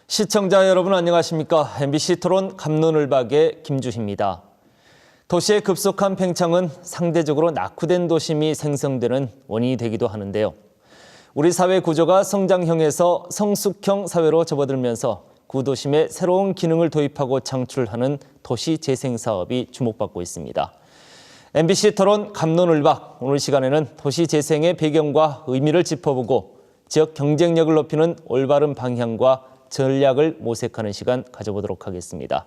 시청자 여러분 안녕하십니까? MBC 토론 갑론을박의 김주희입니다. 도시의 급속한 팽창은 상대적으로 낙후된 도심이 생성되는 원인이 되기도 하는데요. 우리 사회 구조가 성장형에서 성숙형 사회로 접어들면서 구도심에 새로운 기능을 도입하고 창출하는 도시 재생 사업이 주목받고 있습니다. MBC 토론 갑론을박, 오늘 시간에는 도시 재생의 배경과 의미를 짚어보고 지역 경쟁력을 높이는 올바른 방향과 전략을 모색하는 시간 가져보도록 하겠습니다.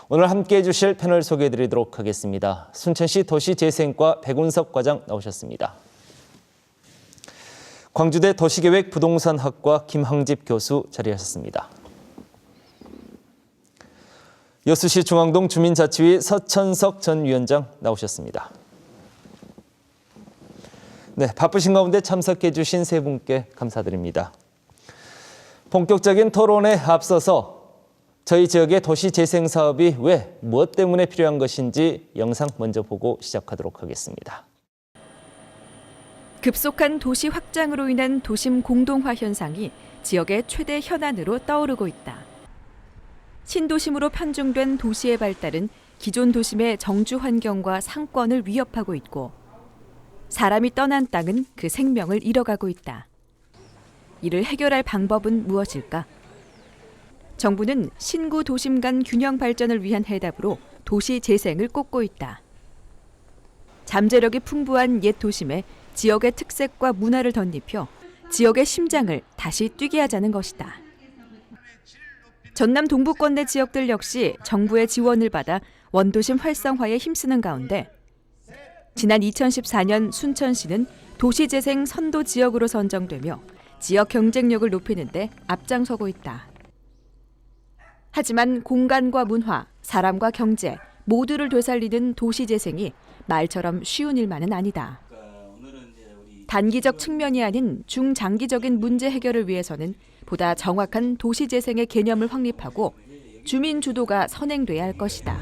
오늘 함께해 주실 패널 소개해드리도록 하겠습니다. 순천시 도시재생과 백운석 과장 나오셨습니다. 광주대 도시계획 부동산학과 김항집 교수 자리하셨습니다. 여수시 중앙동 주민자치위 서천석 전 위원장 나오셨습니다. 네, 바쁘신 가운데 참석해 주신 세 분께 감사드립니다. 본격적인 토론에 앞서서 저희 지역의 도시 재생 사업이 왜, 무엇 때문에 필요한 것인지 영상 먼저 보고 시작하도록 하겠습니다. 급속한 도시 확장으로 인한 도심 공동화 현상이 지역의 최대 현안으로 떠오르고 있다. 신도심으로 편중된 도시의 발달은 기존 도심의 정주 환경과 상권을 위협하고 있고 사람이 떠난 땅은 그 생명을 잃어가고 있다. 이를 해결할 방법은 무엇일까? 정부는 신구 도심 간 균형 발전을 위한 해답으로 도시 재생을 꼽고 있다. 잠재력이 풍부한 옛 도심에 지역의 특색과 문화를 덧입혀 지역의 심장을 다시 뛰게 하자는 것이다. 전남 동부권 내 지역들 역시 정부의 지원을 받아 원도심 활성화에 힘쓰는 가운데 지난 2014년 순천시는 도시재생 선도 지역으로 선정되며 지역 경쟁력을 높이는 데 앞장서고 있다. 하지만 공간과 문화, 사람과 경제 모두를 되살리는 도시재생이 말처럼 쉬운 일만은 아니다. 단기적 측면이 아닌 중장기적인 문제 해결을 위해서는 보다 정확한 도시재생의 개념을 확립하고 주민 주도가 선행돼야 할 것이다.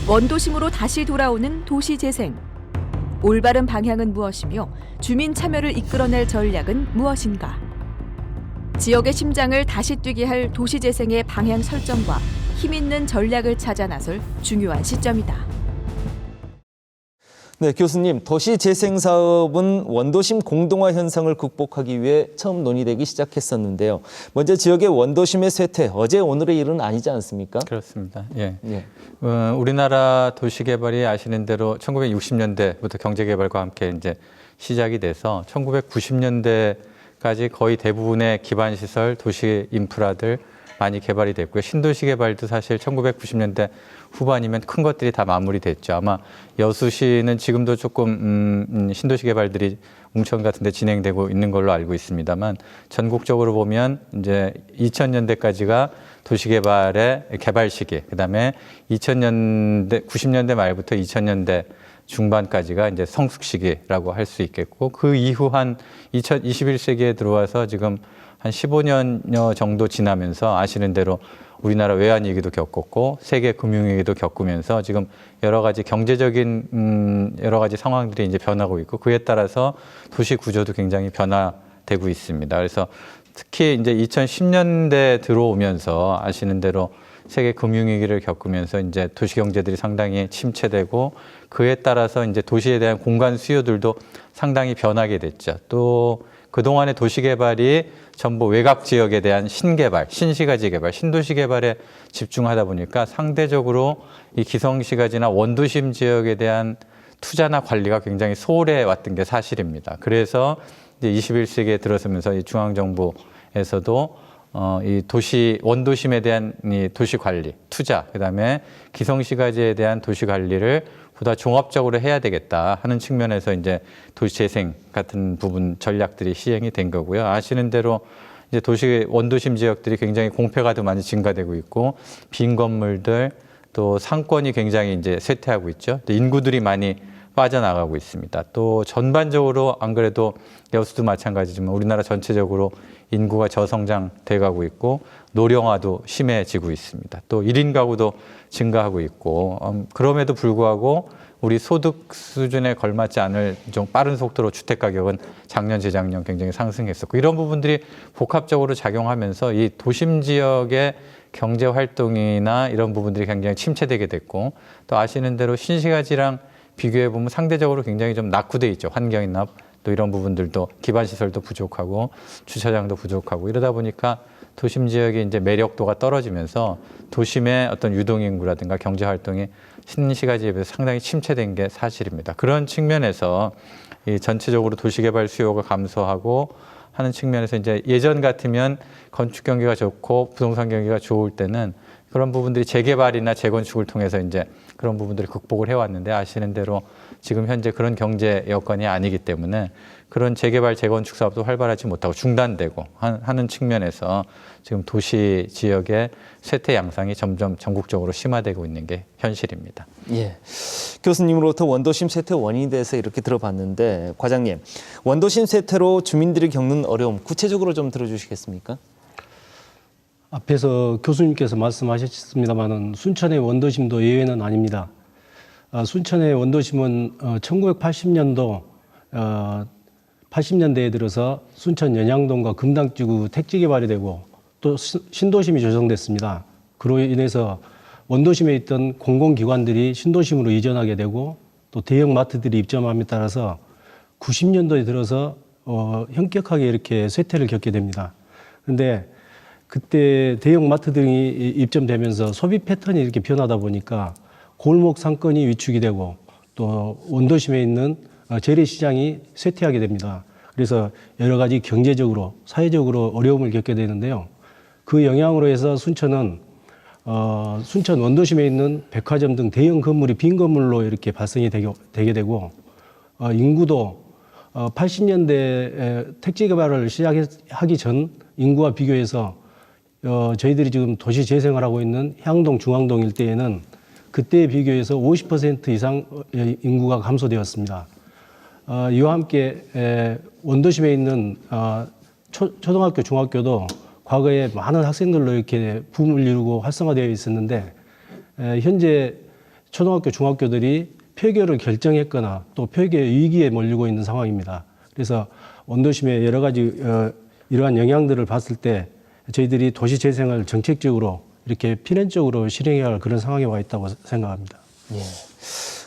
원도심으로 다시 돌아오는 도시재생. 올바른 방향은 무엇이며 주민 참여를 이끌어낼 전략은 무엇인가? 지역의 심장을 다시 뛰게 할 도시재생의 방향 설정과 힘있는 전략을 찾아 나설 중요한 시점이다. 네, 교수님, 도시재생 사업은 원도심 공동화 현상을 극복하기 위해 처음 논의되기 시작했었는데요. 먼저 지역의 원도심의 쇠퇴, 어제 오늘의 일은 아니지 않습니까? 그렇습니다. 예. 우리나라 도시개발이 아시는 대로 1960년대부터 경제개발과 함께 이제 시작이 돼서 1990년대까지 거의 대부분의 기반시설, 도시 인프라들 많이 개발이 됐고요. 신도시 개발도 사실 1990년대 후반이면 큰 것들이 다 마무리됐죠. 아마 여수시는 지금도 조금 신도시 개발들이 웅천 같은 데 진행되고 있는 걸로 알고 있습니다만 전국적으로 보면 이제 2000년대까지가 도시 개발의 개발 시기, 그다음에 2000년대 90년대 말부터 2000년대 중반까지가 이제 성숙 시기라고 할 수 있겠고 그 이후 한 21세기에 들어와서 지금 한 15년여 정도 지나면서 아시는 대로 우리나라 외환위기도 겪었고 세계 금융위기도 겪으면서 지금 여러 가지 경제적인 여러 가지 상황들이 이제 변하고 있고 그에 따라서 도시 구조도 굉장히 변화되고 있습니다. 그래서 특히 이제 2010년대 들어오면서 아시는 대로 세계 금융위기를 겪으면서 이제 도시 경제들이 상당히 침체되고 그에 따라서 이제 도시에 대한 공간 수요들도 상당히 변하게 됐죠. 또 그동안의 도시 개발이 전부 외곽 지역에 대한 신개발, 신시가지 개발, 신도시 개발에 집중하다 보니까 상대적으로 이 기성시가지나 원도심 지역에 대한 투자나 관리가 굉장히 소홀해 왔던 게 사실입니다. 그래서 이제 21세기에 들어서면서 이 중앙정부에서도 이 도시 원도심에 대한 이 도시 관리, 투자, 그다음에 기성시가지에 대한 도시 관리를 보다 종합적으로 해야 되겠다 하는 측면에서 이제 도시재생 같은 부분 전략들이 시행이 된 거고요. 아시는 대로 이제 도시 원도심 지역들이 굉장히 공폐가 더 많이 증가되고 있고 빈 건물들 또 상권이 굉장히 이제 쇠퇴하고 있죠. 인구들이 많이 빠져나가고 있습니다. 또 전반적으로 안 그래도 여수도 마찬가지지만 우리나라 전체적으로 인구가 저성장돼 가고 있고 노령화도 심해지고 있습니다. 또 1인 가구도 증가하고 있고 그럼에도 불구하고 우리 소득 수준에 걸맞지 않을 좀 빠른 속도로 주택 가격은 작년, 재작년 굉장히 상승했었고 이런 부분들이 복합적으로 작용하면서 이 도심 지역의 경제 활동이나 이런 부분들이 굉장히 침체되게 됐고 또 아시는 대로 신시가지랑 비교해 보면 상대적으로 굉장히 좀 낙후돼 있죠. 환경이나 또 이런 부분들도 기반 시설도 부족하고 주차장도 부족하고 이러다 보니까 도심 지역의 이제 매력도가 떨어지면서 도심의 어떤 유동인구라든가 경제 활동이 신시가지에 비해서 상당히 침체된 게 사실입니다. 그런 측면에서 이 전체적으로 도시개발 수요가 감소하고 하는 측면에서 이제 예전 같으면 건축 경기가 좋고 부동산 경기가 좋을 때는 그런 부분들이 재개발이나 재건축을 통해서 이제 그런 부분들을 극복을 해왔는데 아시는 대로 지금 현재 그런 경제 여건이 아니기 때문에 그런 재개발, 재건축 사업도 활발하지 못하고 중단되고 하는 측면에서 지금 도시 지역의 쇠퇴 양상이 점점 전국적으로 심화되고 있는 게 현실입니다. 예. 교수님으로부터 원도심 쇠퇴 원인에 대해서 이렇게 들어봤는데 과장님, 원도심 쇠퇴로 주민들이 겪는 어려움 구체적으로 좀 들어주시겠습니까? 앞에서 교수님께서 말씀하셨습니다마는 순천의 원도심도 예외는 아닙니다. 순천의 원도심은 1980년도 80년대에 들어서 순천 연양동과 금당지구 택지 개발이 되고 또 신도심이 조성됐습니다. 그로 인해서 원도심에 있던 공공기관들이 신도심으로 이전하게 되고 또 대형 마트들이 입점함에 따라서 90년도에 들어서 현격하게 이렇게 쇠퇴를 겪게 됩니다. 그런데 그때 대형 마트 등이 입점되면서 소비 패턴이 이렇게 변하다 보니까 골목 상권이 위축이 되고 또 원도심에 있는 재래시장이 쇠퇴하게 됩니다. 그래서 여러 가지 경제적으로, 사회적으로 어려움을 겪게 되는데요. 그 영향으로 해서 순천은 순천 원도심에 있는 백화점 등 대형 건물이 빈 건물로 이렇게 발생이 되게 되고 인구도 80년대 택지 개발을 시작하기 전 인구와 비교해서 저희들이 지금 도시 재생을 하고 있는 향동, 중앙동 일대에는 그때에 비교해서 50% 이상 인구가 감소되었습니다. 이와 함께 원도심에 있는 초등학교, 중학교도 과거에 많은 학생들로 이렇게 붐을 이루고 활성화되어 있었는데 현재 초등학교, 중학교들이 폐교를 결정했거나 또 폐교 위기에 몰리고 있는 상황입니다. 그래서 원도심의 여러 가지 이러한 영향들을 봤을 때 저희들이 도시 재생을 정책적으로 이렇게 필연적으로 실행해야 할 그런 상황에 와 있다고 생각합니다. 예.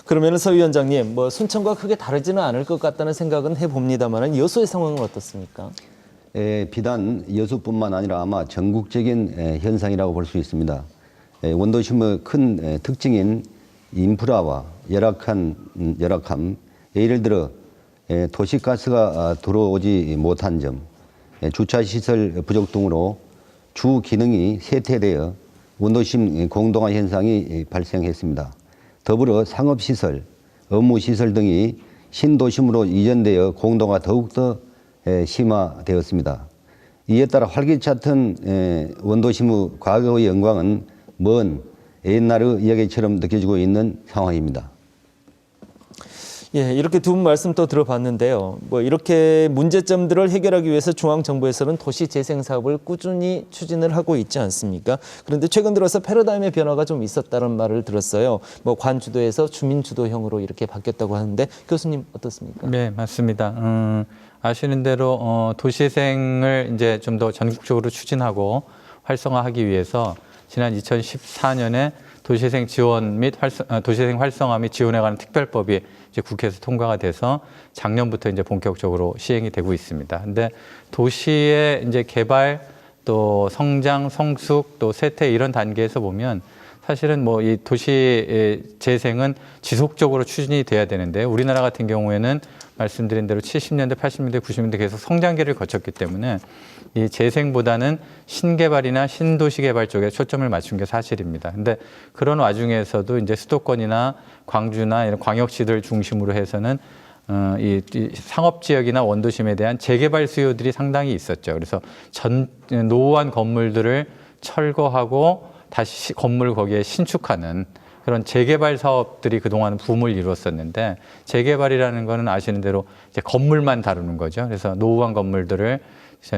그러면 서 위원장님, 뭐 순천과 크게 다르지는 않을 것 같다는 생각은 해봅니다만 여수의 상황은 어떻습니까? 비단 여수뿐만 아니라 아마 전국적인 현상이라고 볼 수 있습니다. 원도심의 큰 특징인 인프라와 열악함, 예를 들어 도시가스가 들어오지 못한 점, 주차시설 부족 등으로 주 기능이 쇠퇴되어 원도심 공동화 현상이 발생했습니다. 더불어 상업시설, 업무시설 등이 신도심으로 이전되어 공동화 더욱더 심화되었습니다. 이에 따라 활기찼던 원도심의 과거의 영광은 먼 옛날의 이야기처럼 느껴지고 있는 상황입니다. 예, 이렇게 두 분 말씀 또 들어봤는데요. 뭐 이렇게 문제점들을 해결하기 위해서 중앙정부에서는 도시재생 사업을 꾸준히 추진을 하고 있지 않습니까? 그런데 최근 들어서 패러다임의 변화가 좀 있었다는 말을 들었어요. 뭐 관주도에서 주민주도형으로 이렇게 바뀌었다고 하는데 교수님 어떻습니까? 네, 맞습니다. 아시는 대로 도시재생을 이제 좀 더 전국적으로 추진하고 활성화하기 위해서 지난 2014년에 도시재생 지원 및 도시재생 활성화 및 지원에 관한 특별법이 이제 국회에서 통과가 돼서 작년부터 이제 본격적으로 시행이 되고 있습니다. 근데 도시의 이제 개발 또 성장, 성숙 또 쇠퇴 이런 단계에서 보면 사실은 뭐 이 도시 재생은 지속적으로 추진이 돼야 되는데 우리나라 같은 경우에는 말씀드린 대로 70년대, 80년대, 90년대 계속 성장기를 거쳤기 때문에 이 재생보다는 신개발이나 신도시 개발 쪽에 초점을 맞춘 게 사실입니다. 근데 그런 와중에서도 이제 수도권이나 광주나 이런 광역시들 중심으로 해서는 이 상업지역이나 원도심에 대한 재개발 수요들이 상당히 있었죠. 그래서 노후한 건물들을 철거하고 다시 건물 거기에 신축하는 그런 재개발 사업들이 그동안 붐을 이루었었는데 재개발이라는 거는 아시는 대로 이제 건물만 다루는 거죠. 그래서 노후한 건물들을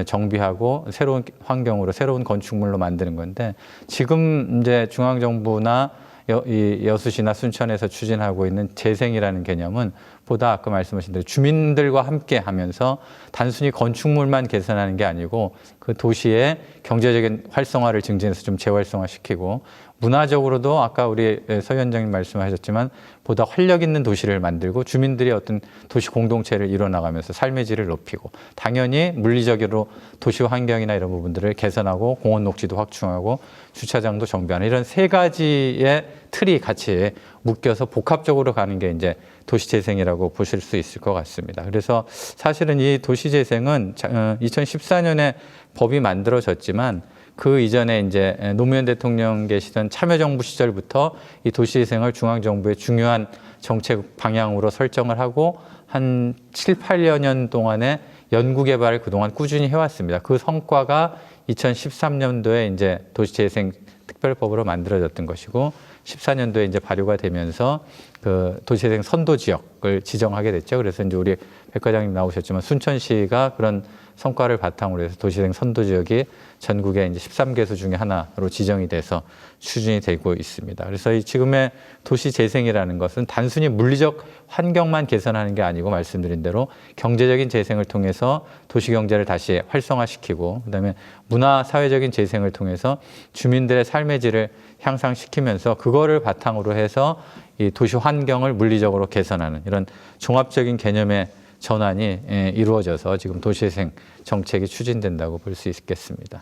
정비하고 새로운 환경으로 새로운 건축물로 만드는 건데 지금 이제 중앙정부나 이 여수시나 순천에서 추진하고 있는 재생이라는 개념은 보다 아까 말씀하신 대로 주민들과 함께 하면서 단순히 건축물만 개선하는 게 아니고 그 도시의 경제적인 활성화를 증진해서 좀 재활성화시키고 문화적으로도 아까 우리 서 위원장님 말씀하셨지만 보다 활력 있는 도시를 만들고 주민들이 어떤 도시 공동체를 이뤄나가면서 삶의 질을 높이고 당연히 물리적으로 도시 환경이나 이런 부분들을 개선하고 공원 녹지도 확충하고 주차장도 정비하는 이런 세 가지의 틀이 같이 묶여서 복합적으로 가는 게 이제 도시재생이라고 보실 수 있을 것 같습니다. 그래서 사실은 이 도시재생은 2014년에 법이 만들어졌지만 그 이전에 이제 노무현 대통령 계시던 참여정부 시절부터 이 도시재생을 중앙정부의 중요한 정책 방향으로 설정을 하고 한 7, 8여 년 동안의 연구개발을 그동안 꾸준히 해왔습니다. 그 성과가 2013년도에 이제 도시재생 특별법으로 만들어졌던 것이고 14년도에 이제 발효가 되면서 그 도시재생 선도 지역을 지정하게 됐죠. 그래서 이제 우리 백 과장님 나오셨지만 순천시가 그런 성과를 바탕으로 해서 도시재생 선도 지역이 전국에 이제 13개소 중에 하나로 지정이 돼서 추진이 되고 있습니다. 그래서 이 지금의 도시재생이라는 것은 단순히 물리적 환경만 개선하는 게 아니고 말씀드린 대로 경제적인 재생을 통해서 도시경제를 다시 활성화시키고 그다음에 문화 사회적인 재생을 통해서 주민들의 삶의 질을 향상시키면서 그거를 바탕으로 해서 이 도시 환경을 물리적으로 개선하는 이런 종합적인 개념의 전환이 이루어져서 지금 도시재생 정책이 추진된다고 볼 수 있겠습니다.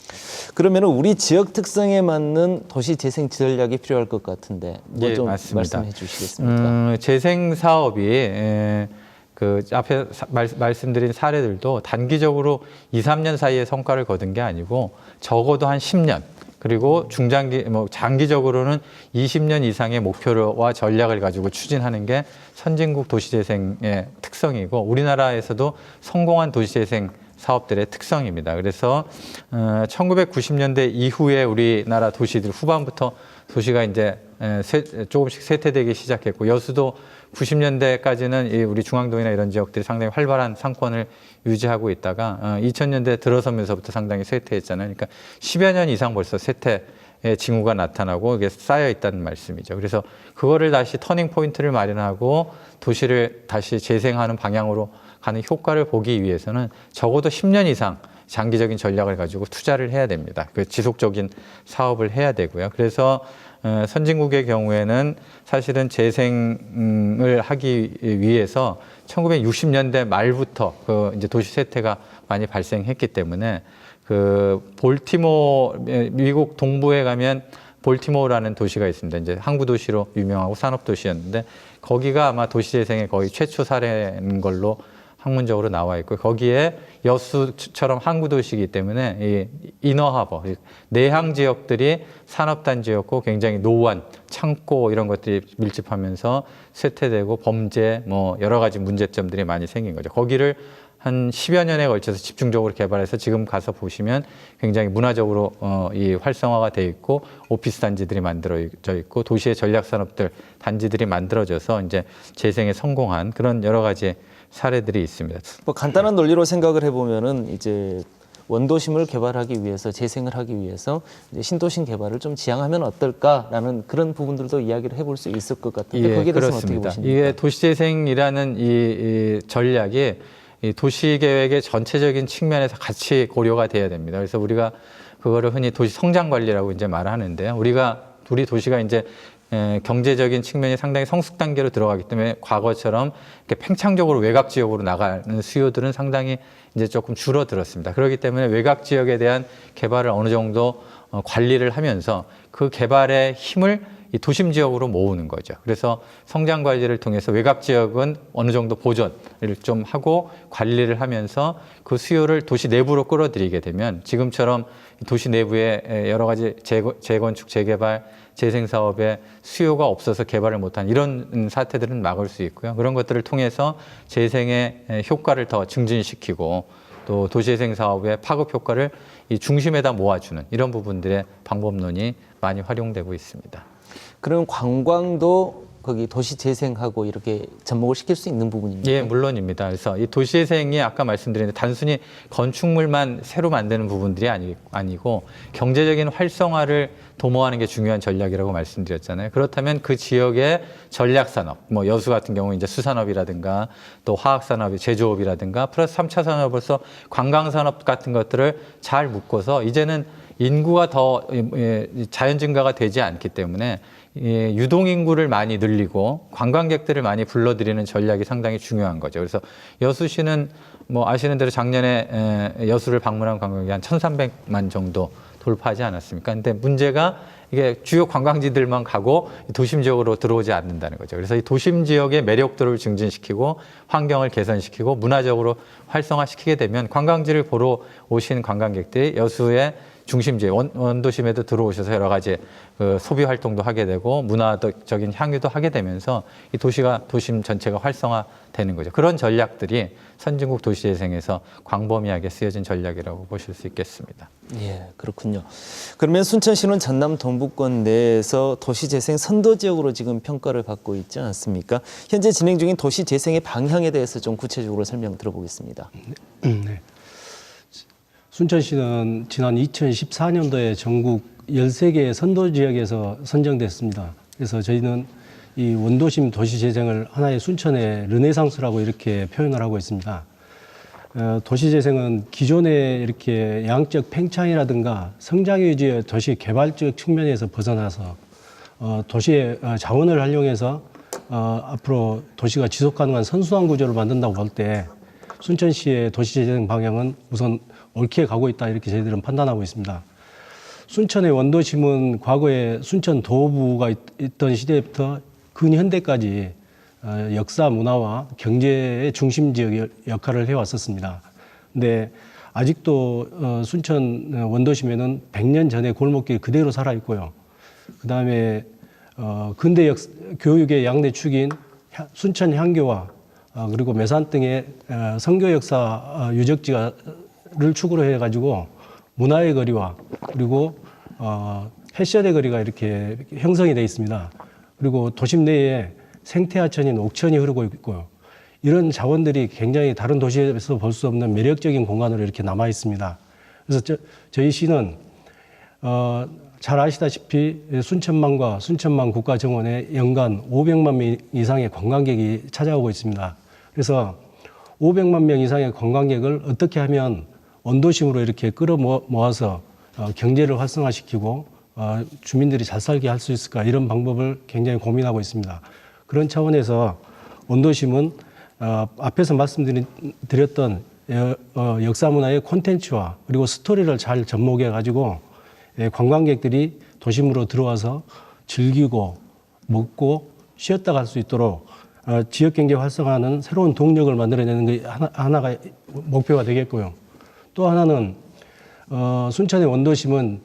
그러면 우리 지역 특성에 맞는 도시재생 전략이 필요할 것 같은데 뭐 좀 말씀해 주시겠습니까? 재생 사업이 그 앞에 말씀드린 사례들도 단기적으로 2, 3년 사이에 성과를 거둔 게 아니고 적어도 한 10년 그리고 장기적으로는 20년 이상의 목표와 전략을 가지고 추진하는 게 선진국 도시재생의 특성이고 우리나라에서도 성공한 도시재생 사업들의 특성입니다. 그래서 1990년대 이후에 우리나라 도시들 후반부터 도시가 이제 조금씩 쇠퇴되기 시작했고 여수도 90년대까지는 우리 중앙동이나 이런 지역들이 상당히 활발한 상권을 유지하고 있다가 2000년대 들어서면서부터 상당히 쇠퇴했잖아요. 그러니까 10여 년 이상 벌써 쇠퇴의 징후가 나타나고 이게 쌓여 있다는 말씀이죠. 그래서 그거를 다시 터닝 포인트를 마련하고 도시를 다시 재생하는 방향으로 가는 효과를 보기 위해서는 적어도 10년 이상 장기적인 전략을 가지고 투자를 해야 됩니다. 그 지속적인 사업을 해야 되고요. 그래서 선진국의 경우에는 사실은 재생을 하기 위해서 1960년대 말부터 그 이제 도시 쇠퇴가 많이 발생했기 때문에 그 미국 동부에 가면 볼티모어라는 도시가 있습니다. 이제 항구 도시로 유명하고 산업 도시였는데 거기가 아마 도시 재생의 거의 최초 사례인 걸로 학문적으로 나와 있고 거기에 여수처럼 항구 도시이기 때문에 이 이너하버 내항 지역들이 산업단지였고 굉장히 노후한 창고 이런 것들이 밀집하면서 쇠퇴되고 범죄 뭐 여러 가지 문제점들이 많이 생긴 거죠. 거기를 한 10여 년에 걸쳐서 집중적으로 개발해서 지금 가서 보시면 굉장히 문화적으로 이 활성화가 돼 있고 오피스 단지들이 만들어져 있고 도시의 전략 산업들 단지들이 만들어져서 이제 재생에 성공한 그런 여러 가지 사례들이 있습니다. 뭐 간단한 논리로 생각을 해보면은 이제 원도심을 개발하기 위해서 재생을 하기 위해서 이제 신도심 개발을 좀 지향하면 어떨까라는 그런 부분들도 이야기를 해볼 수 있을 것 같은데 거기에 대해서 어떻게 보십니까? 이게 도시재생이라는 이 전략이 이 도시계획의 전체적인 측면에서 같이 고려가 돼야 됩니다. 그래서 우리가 그거를 흔히 도시 성장 관리라고 이제 말하는데요. 우리 도시가 이제 경제적인 측면이 상당히 성숙 단계로 들어가기 때문에 과거처럼 이렇게 팽창적으로 외곽 지역으로 나가는 수요들은 상당히 이제 조금 줄어들었습니다. 그렇기 때문에 외곽 지역에 대한 개발을 어느 정도 관리를 하면서 그 개발의 힘을 이 도심 지역으로 모으는 거죠. 그래서 성장 관리를 통해서 외곽 지역은 어느 정도 보존을 좀 하고 관리를 하면서 그 수요를 도시 내부로 끌어들이게 되면 지금처럼 도시 내부에 여러 가지 재건축, 재개발, 재생 사업에 수요가 없어서 개발을 못한 이런 사태들은 막을 수 있고요. 그런 것들을 통해서 재생의 효과를 더 증진시키고 또 도시재생 사업의 파급 효과를 이 중심에다 모아주는 이런 부분들의 방법론이 많이 활용되고 있습니다. 그럼 관광도 거기 도시 재생하고 이렇게 접목을 시킬 수 있는 부분입니다. 예, 물론입니다. 그래서 이 도시재생이 아까 말씀드린 단순히 건축물만 새로 만드는 부분들이 아니고 경제적인 활성화를 도모하는 게 중요한 전략이라고 말씀드렸잖아요. 그렇다면 그 지역의 전략산업, 뭐 여수 같은 경우 이제 수산업이라든가 또 화학산업이 제조업이라든가 플러스 3차 산업으로서 관광산업 같은 것들을 잘 묶어서 이제는 인구가 더 자연 증가가 되지 않기 때문에 유동인구를 많이 늘리고 관광객들을 많이 불러들이는 전략이 상당히 중요한 거죠. 그래서 여수시는 뭐 아시는 대로 작년에 여수를 방문한 관광객이 한 1,300만 정도 돌파하지 않았습니까? 근데 문제가 이게 주요 관광지들만 가고 도심 지역으로 들어오지 않는다는 거죠. 그래서 이 도심 지역의 매력도를 증진시키고 환경을 개선시키고 문화적으로 활성화시키게 되면 관광지를 보러 오신 관광객들이 여수의 중심지 원도심에도 들어오셔서 여러 가지 그 소비 활동도 하게 되고 문화적인 향유도 하게 되면서 이 도심 전체가 활성화되는 거죠. 그런 전략들이 선진국 도시재생에서 광범위하게 쓰여진 전략이라고 보실 수 있겠습니다. 예, 그렇군요. 그러면 순천시는 전남 동부권 내에서 도시재생 선도 지역으로 지금 평가를 받고 있지 않습니까? 현재 진행 중인 도시재생의 방향에 대해서 좀 구체적으로 설명 들어보겠습니다. 네. 순천시는 지난 2014년도에 전국 13개의 선도 지역에서 선정됐습니다. 그래서 저희는 이 원도심 도시재생을 하나의 순천의 르네상스라고 이렇게 표현을 하고 있습니다. 도시재생은 기존의 이렇게 양적 팽창이라든가 성장 위주의 도시 개발적 측면에서 벗어나서 도시의 자원을 활용해서 앞으로 도시가 지속 가능한 선순환 구조를 만든다고 볼 때 순천시의 도시재생 방향은 우선 옳게 가고 있다 이렇게 저희들은 판단하고 있습니다. 순천의 원도심은 과거에 순천 도부가 있던 시대부터 근현대까지 역사 문화와 경제의 중심 지역 역할을 해왔었습니다. 근데 아직도 순천 원도심에는 100년 전의 골목길이 그대로 살아있고요. 그 다음에 근대 교육의 양대 축인 순천 향교와 그리고 매산 등의 선교 역사 유적지를 축으로 해가지고 문화의 거리와 그리고 패션의 거리가 이렇게 형성이 되어 있습니다. 그리고 도심 내에 생태하천인 옥천이 흐르고 있고요. 이런 자원들이 굉장히 다른 도시에서 볼 수 없는 매력적인 공간으로 이렇게 남아 있습니다. 그래서 저희 시는 잘 아시다시피 순천만과 순천만 국가정원에 연간 500만 명 이상의 관광객이 찾아오고 있습니다. 그래서 500만 명 이상의 관광객을 어떻게 하면 원도심으로 이렇게 끌어모아서 경제를 활성화시키고 주민들이 잘 살게 할 수 있을까 이런 방법을 굉장히 고민하고 있습니다. 그런 차원에서 원도심은 앞에서 말씀드렸던 역사 문화의 콘텐츠와 그리고 스토리를 잘 접목해 가지고 관광객들이 도심으로 들어와서 즐기고 먹고 쉬었다 갈 수 있도록 지역 경제 활성화하는 새로운 동력을 만들어내는 게 하나가 목표가 되겠고요. 또 하나는 순천의 원도심은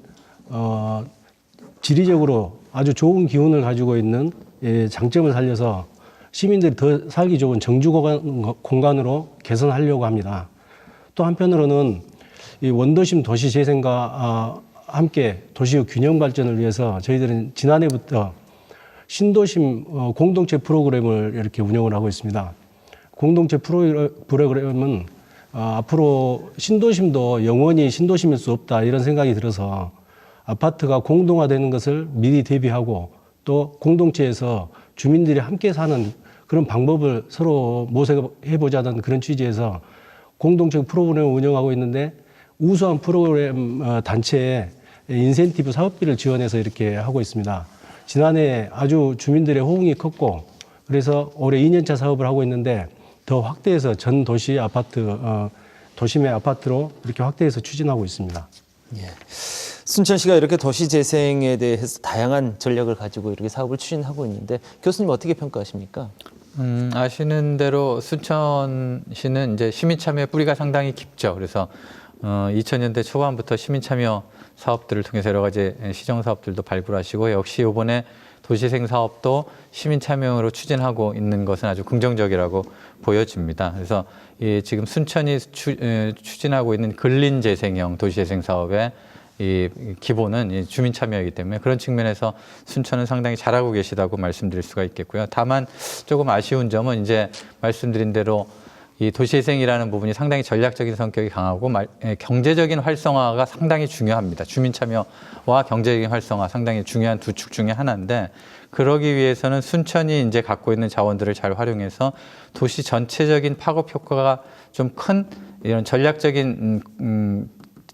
지리적으로 아주 좋은 기운을 가지고 있는 장점을 살려서 시민들이 더 살기 좋은 정주 공간으로 개선하려고 합니다. 또 한편으로는 이 원도심 도시 재생과 함께 도시의 균형 발전을 위해서 저희들은 지난해부터 신도심 공동체 프로그램을 이렇게 운영을 하고 있습니다. 공동체 프로그램은 앞으로 신도심도 영원히 신도심일 수 없다 이런 생각이 들어서 아파트가 공동화되는 것을 미리 대비하고 또 공동체에서 주민들이 함께 사는 그런 방법을 서로 모색해보자는 그런 취지에서 공동체 프로그램을 운영하고 있는데 우수한 프로그램 단체에 인센티브 사업비를 지원해서 이렇게 하고 있습니다. 지난해 아주 주민들의 호응이 컸고 그래서 올해 2년차 사업을 하고 있는데 더 확대해서 전 도시 아파트, 도심의 아파트로 이렇게 확대해서 추진하고 있습니다. 예. 순천시가 이렇게 도시 재생에 대해서 다양한 전략을 가지고 이렇게 사업을 추진하고 있는데 교수님 어떻게 평가하십니까? 아시는 대로 순천시는 이제 시민 참여의 뿌리가 상당히 깊죠. 그래서 2000년대 초반부터 시민 참여 사업들을 통해서 여러 가지 시정 사업들도 발굴하시고 역시 이번에 도시재생 사업도 시민 참여로 추진하고 있는 것은 아주 긍정적이라고 보여집니다. 그래서 지금 순천이 추진하고 있는 근린재생형 도시재생 사업에 이 기본은 이 주민 참여이기 때문에 그런 측면에서 순천은 상당히 잘하고 계시다고 말씀드릴 수가 있겠고요. 다만 조금 아쉬운 점은 이제 말씀드린 대로 이 도시재생이라는 부분이 상당히 전략적인 성격이 강하고 경제적인 활성화가 상당히 중요합니다. 주민 참여와 경제적인 활성화 상당히 중요한 두 축 중에 하나인데 그러기 위해서는 순천이 이제 갖고 있는 자원들을 잘 활용해서 도시 전체적인 파급 효과가 좀 큰 이런 전략적인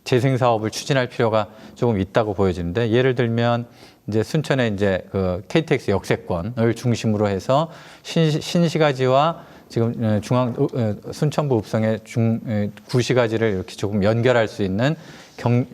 재생 사업을 추진할 필요가 조금 있다고 보여지는데 예를 들면 이제 순천의 이제 그 KTX 역세권을 중심으로 해서 신시가지와 지금 순천부 읍성의 구시가지를 이렇게 조금 연결할 수 있는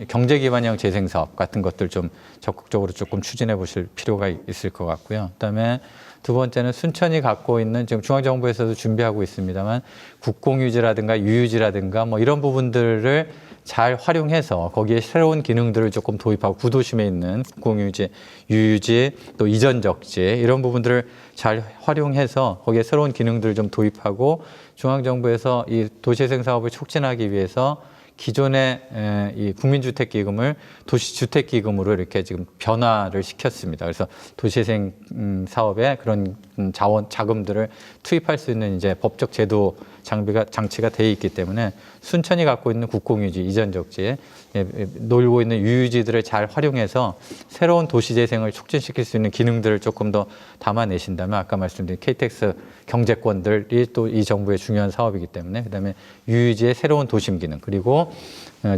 경제 기반형 재생 사업 같은 것들 좀 적극적으로 조금 추진해 보실 필요가 있을 것 같고요. 그다음에 두 번째는 순천이 갖고 있는 지금 중앙정부에서도 준비하고 있습니다만 국공유지라든가 유유지라든가 뭐 이런 부분들을 잘 활용해서 거기에 새로운 기능들을 조금 도입하고 구도심에 있는 국공유지, 유유지, 또 이전적지 이런 부분들을 잘 활용해서 거기에 새로운 기능들을 좀 도입하고 중앙정부에서 이 도시재생 사업을 촉진하기 위해서 기존의 이 국민주택기금을 도시주택기금으로 이렇게 지금 변화를 시켰습니다. 그래서 도시재생 사업에 그런 자금들을 투입할 수 있는 이제 법적 제도 장치가 돼 있기 때문에 순천이 갖고 있는 국공유지, 이전적지에 놀고 있는 유유지들을 잘 활용해서 새로운 도시재생을 촉진시킬 수 있는 기능들을 조금 더 담아내신다면 아까 말씀드린 KTX 경제권들이 또 이 정부의 중요한 사업이기 때문에 그다음에 유유지의 새로운 도심 기능 그리고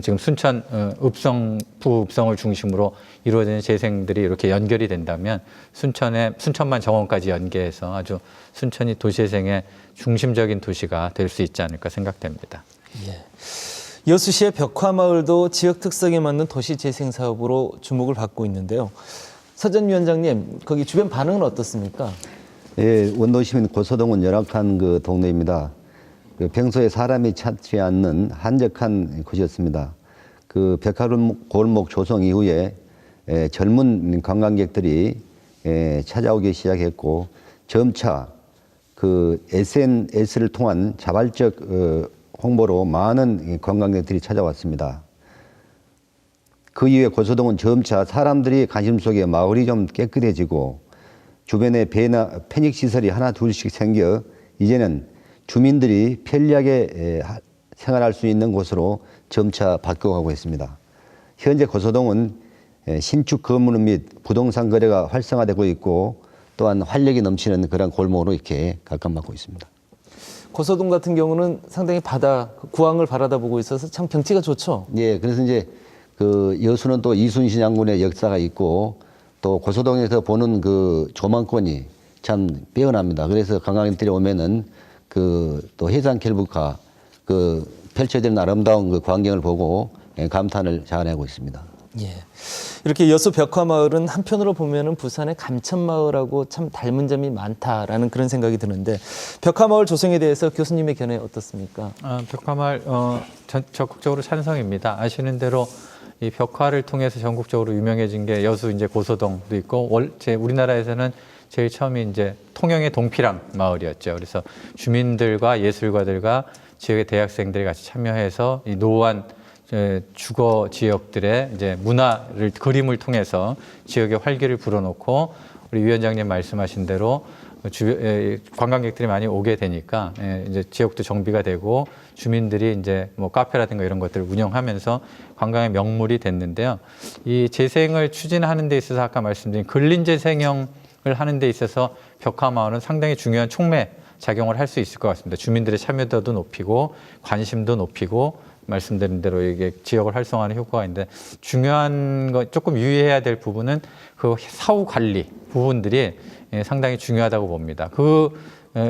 지금 순천 부읍성을 중심으로 이루어지는 재생들이 이렇게 연결이 된다면 순천만 정원까지 연계해서 아주 순천이 도시재생의 중심적인 도시가 될 수 있지 않을까 생각됩니다. 예. 여수시의 벽화마을도 지역 특성에 맞는 도시 재생 사업으로 주목을 받고 있는데요. 서전 위원장님, 거기 주변 반응은 어떻습니까? 예, 원도시민 고서동은 열악한 그 동네입니다. 그 평소에 사람이 찾지 않는 한적한 곳이었습니다. 그 벽화골목 조성 이후에 젊은 관광객들이 찾아오기 시작했고 점차 그 SNS를 통한 자발적 홍보로 많은 관광객들이 찾아왔습니다. 그 이후에 고서동은 점차 사람들이 관심 속에 마을이 좀 깨끗해지고 주변에 배나 편익시설이 하나 둘씩 생겨 이제는 주민들이 편리하게 생활할 수 있는 곳으로 점차 바뀌어가고 있습니다. 현재 고서동은 신축 건물 및 부동산 거래가 활성화되고 있고 또한 활력이 넘치는 그런 골목으로 이렇게 각광받고 있습니다. 고서동 같은 경우는 상당히 구항을 바라다 보고 있어서 참 경치가 좋죠. 예, 그래서 이제 그 여수는 또 이순신 장군의 역사가 있고 또 고서동에서 보는 그 조망권이 참 빼어납니다. 그래서 관광객들이 오면은 그 또 해상 켈부카 그 펼쳐지는 아름다운 그 광경을 보고 감탄을 자아내고 있습니다. 예. 이렇게 여수 벽화마을은 한편으로 보면은 부산의 감천마을하고 참 닮은 점이 많다라는 그런 생각이 드는데 벽화마을 조성에 대해서 교수님의 견해 어떻습니까? 벽화마을 적극적으로 찬성입니다. 아시는 대로 이 벽화를 통해서 전국적으로 유명해진 게 여수 이제 고서동도 있고 우리나라에서는 제일 처음이 이제 통영의 동피랑 마을이었죠. 그래서 주민들과 예술가들과 지역의 대학생들이 같이 참여해서 이 노후한 주거 지역들의 이제 문화를 그림을 통해서 지역의 활기를 불어넣고 우리 위원장님 말씀하신 대로 관광객들이 많이 오게 되니까 이제 지역도 정비가 되고 주민들이 이제 뭐 카페라든가 이런 것들을 운영하면서 관광의 명물이 됐는데요. 이 재생을 추진하는 데 있어서 아까 말씀드린 근린재생형을 하는 데 있어서 벽화마을은 상당히 중요한 촉매 작용을 할 수 있을 것 같습니다. 주민들의 참여도도 높이고 관심도 높이고 말씀드린 대로 이게 지역을 활성화하는 효과가 있는데 중요한 거 조금 유의해야 될 부분은 그 사후 관리 부분들이 상당히 중요하다고 봅니다.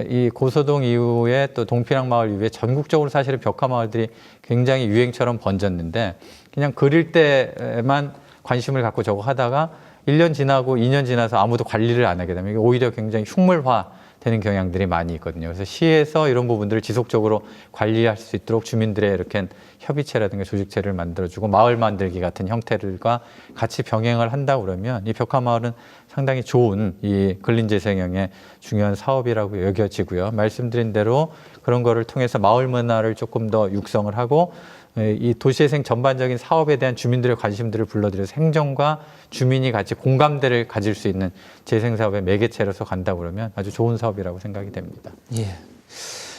이 고서동 이후에 또 동피랑 마을 이후에 전국적으로 사실은 벽화 마을들이 굉장히 유행처럼 번졌는데 그냥 그릴 때만 관심을 갖고 저거 하다가 1년 지나고 2년 지나서 아무도 관리를 안 하게 되면 이게 오히려 굉장히 흉물화 되는 경향들이 많이 있거든요. 그래서 시에서 이런 부분들을 지속적으로 관리할 수 있도록 주민들의 이렇게 협의체라든가 조직체를 만들어주고 마을 만들기 같은 형태들과 같이 병행을 한다 그러면 이 벽화마을은 상당히 좋은 이 근린재생형의 중요한 사업이라고 여겨지고요. 말씀드린 대로 그런 거를 통해서 마을 문화를 조금 더 육성을 하고 이 도시재생 전반적인 사업에 대한 주민들의 관심들을 불러들여서 행정과 주민이 같이 공감대를 가질 수 있는 재생 사업의 매개체로서 간다고 그러면 아주 좋은 사업이라고 생각이 됩니다. 예.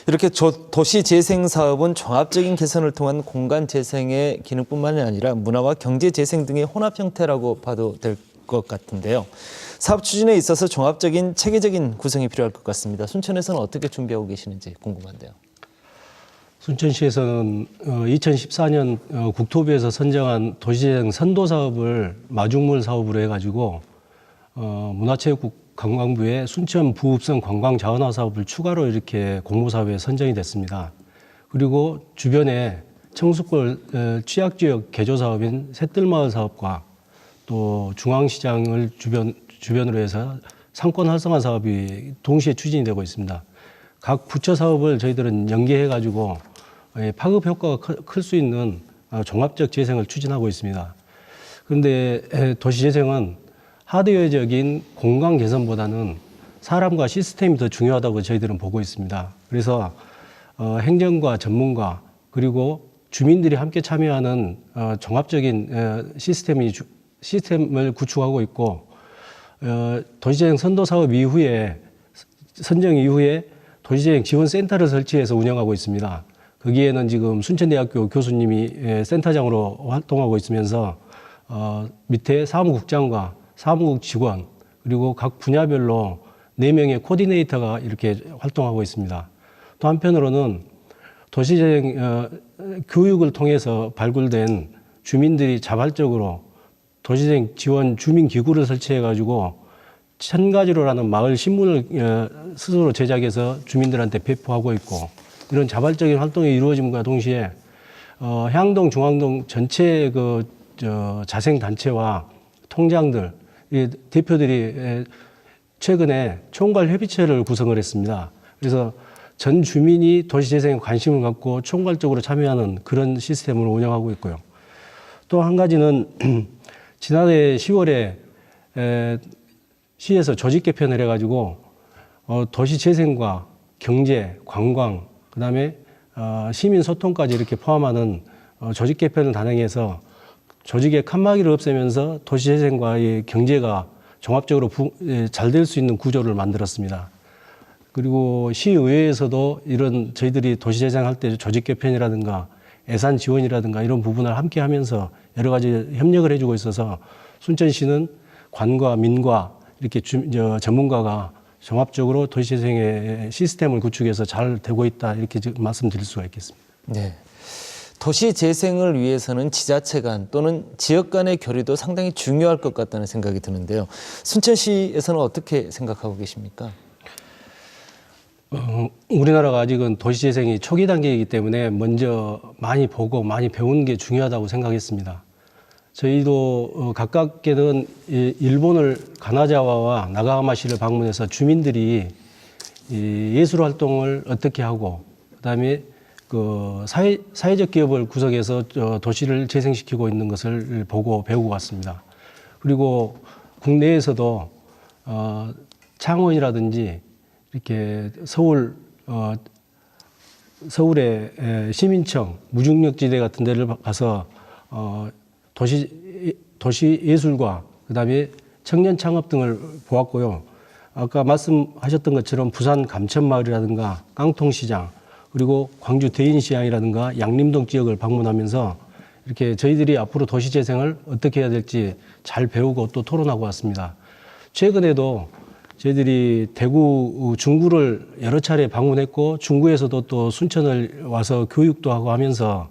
이렇게 도시 재생 사업은 종합적인 개선을 통한 공간 재생의 기능뿐만이 아니라 문화와 경제 재생 등의 혼합 형태라고 봐도 될 것 같은데요. 사업 추진에 있어서 종합적인 체계적인 구성이 필요할 것 같습니다. 순천에서는 어떻게 준비하고 계시는지 궁금한데요. 순천시에서는 2014년 국토부에서 선정한 도시재생 선도 사업을 마중물 사업으로 해가지고 문화체육국 관광부의 순천 부읍성 관광 자원화 사업을 추가로 이렇게 공모 사업에 선정이 됐습니다. 그리고 주변에 청수골 취약지역 개조 사업인 샛들마을 사업과 또 중앙시장을 주변으로 해서 상권 활성화 사업이 동시에 추진이 되고 있습니다. 각 부처 사업을 저희들은 연계해 가지고 파급 효과가 클 수 있는 종합적 재생을 추진하고 있습니다. 그런데 도시 재생은 하드웨어적인 공간 개선보다는 사람과 시스템이 더 중요하다고 저희들은 보고 있습니다. 그래서 행정과 전문가 그리고 주민들이 함께 참여하는 종합적인 시스템을 구축하고 있고 도시재생 선도 사업 이후에 선정 이후에 도시재생 지원센터를 설치해서 운영하고 있습니다. 거기에는 지금 순천대학교 교수님이 센터장으로 활동하고 있으면서 밑에 사무국장과 사무국 직원 그리고 각 분야별로 4명의 코디네이터가 이렇게 활동하고 있습니다. 또 한편으로는 도시재생 교육을 통해서 발굴된 주민들이 자발적으로 도시재생 지원 주민기구를 설치해가지고 천가지로라는 마을 신문을 스스로 제작해서 주민들한테 배포하고 있고 이런 자발적인 활동이 이루어짐과 동시에 향동, 중앙동 전체 자생단체와 통장들, 대표들이 최근에 총괄협의체를 구성을 했습니다. 그래서 전 주민이 도시재생에 관심을 갖고 총괄적으로 참여하는 그런 시스템을 운영하고 있고요. 또 한 가지는 지난해 10월에 시에서 조직 개편을 해가지고 도시재생과 경제, 관광, 그다음에 시민 소통까지 이렇게 포함하는 조직 개편을 단행해서 조직의 칸막이를 없애면서 도시재생과의 경제가 종합적으로 잘 될 수 있는 구조를 만들었습니다. 그리고 시의회에서도 이런 저희들이 도시재생할 때 조직 개편이라든가 예산 지원이라든가 이런 부분을 함께 하면서 여러 가지 협력을 해주고 있어서 순천시는 관과 민과 이렇게 전문가가 종합적으로 도시재생의 시스템을 구축해서 잘 되고 있다 이렇게 말씀드릴 수가 있겠습니다. 네. 도시 재생을 위해서는 지자체 간 또는 지역 간의 교류도 상당히 중요할 것 같다는 생각이 드는데요. 순천시에서는 어떻게 생각하고 계십니까? 우리나라가 아직은 도시재생이 초기 단계이기 때문에 먼저 많이 보고 많이 배우는 게 중요하다고 생각했습니다. 저희도 가깝게는 일본을 가나자와와 나가하마시를 방문해서 주민들이 예술 활동을 어떻게 하고 그다음에 사회적 기업을 구성해서 도시를 재생시키고 있는 것을 보고 배우고 왔습니다. 그리고 국내에서도 창원이라든지 이렇게 서울의 시민청, 무중력지대 같은 데를 가서 도시 예술과 그다음에 청년 창업 등을 보았고요. 아까 말씀하셨던 것처럼 부산 감천마을이라든가 깡통시장 그리고 광주 대인시장이라든가 양림동 지역을 방문하면서 이렇게 저희들이 앞으로 도시재생을 어떻게 해야 될지 잘 배우고 또 토론하고 왔습니다. 최근에도 저희들이 대구, 중구를 여러 차례 방문했고 중구에서도 또 순천을 와서 교육도 하고 하면서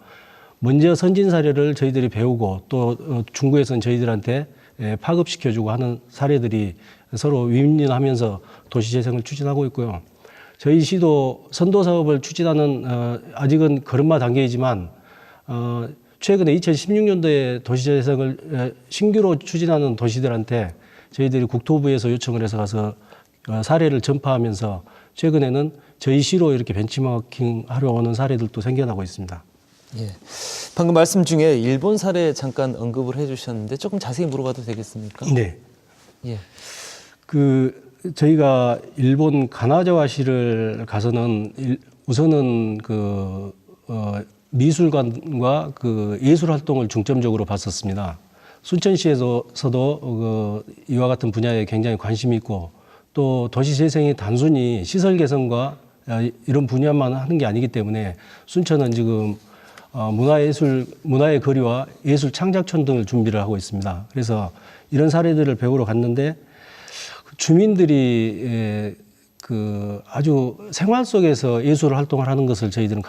먼저 선진 사례를 저희들이 배우고 또 중구에서는 저희들한테 파급시켜주고 하는 사례들이 서로 윈윈하면서 도시재생을 추진하고 있고요. 저희 시도 선도 사업을 추진하는 아직은 걸음마 단계이지만 최근에 2016년도에 도시재생을 신규로 추진하는 도시들한테 저희들이 국토부에서 요청을 해서 가서 사례를 전파하면서 최근에는 저희 시로 이렇게 벤치마킹 하려 오는 사례들도 생겨나고 있습니다. 예. 방금 말씀 중에 일본 사례 잠깐 언급을 해주셨는데 조금 자세히 물어봐도 되겠습니까? 네. 예. 저희가 일본 가나자와시를 가서는 우선은 미술관과 그 예술 활동을 중점적으로 봤었습니다. 순천시에서도 이와 같은 분야에 굉장히 관심이 있고 또 도시 재생이 단순히 시설 개선과 이런 분야만 하는 게 아니기 때문에 순천은 지금 문화의 거리와 예술 창작촌 등을 준비를 하고 있습니다. 그래서 이런 사례들을 배우러 갔는데 주민들이 그 아주 생활 속에서 예술 활동을 하는 것을 저희들은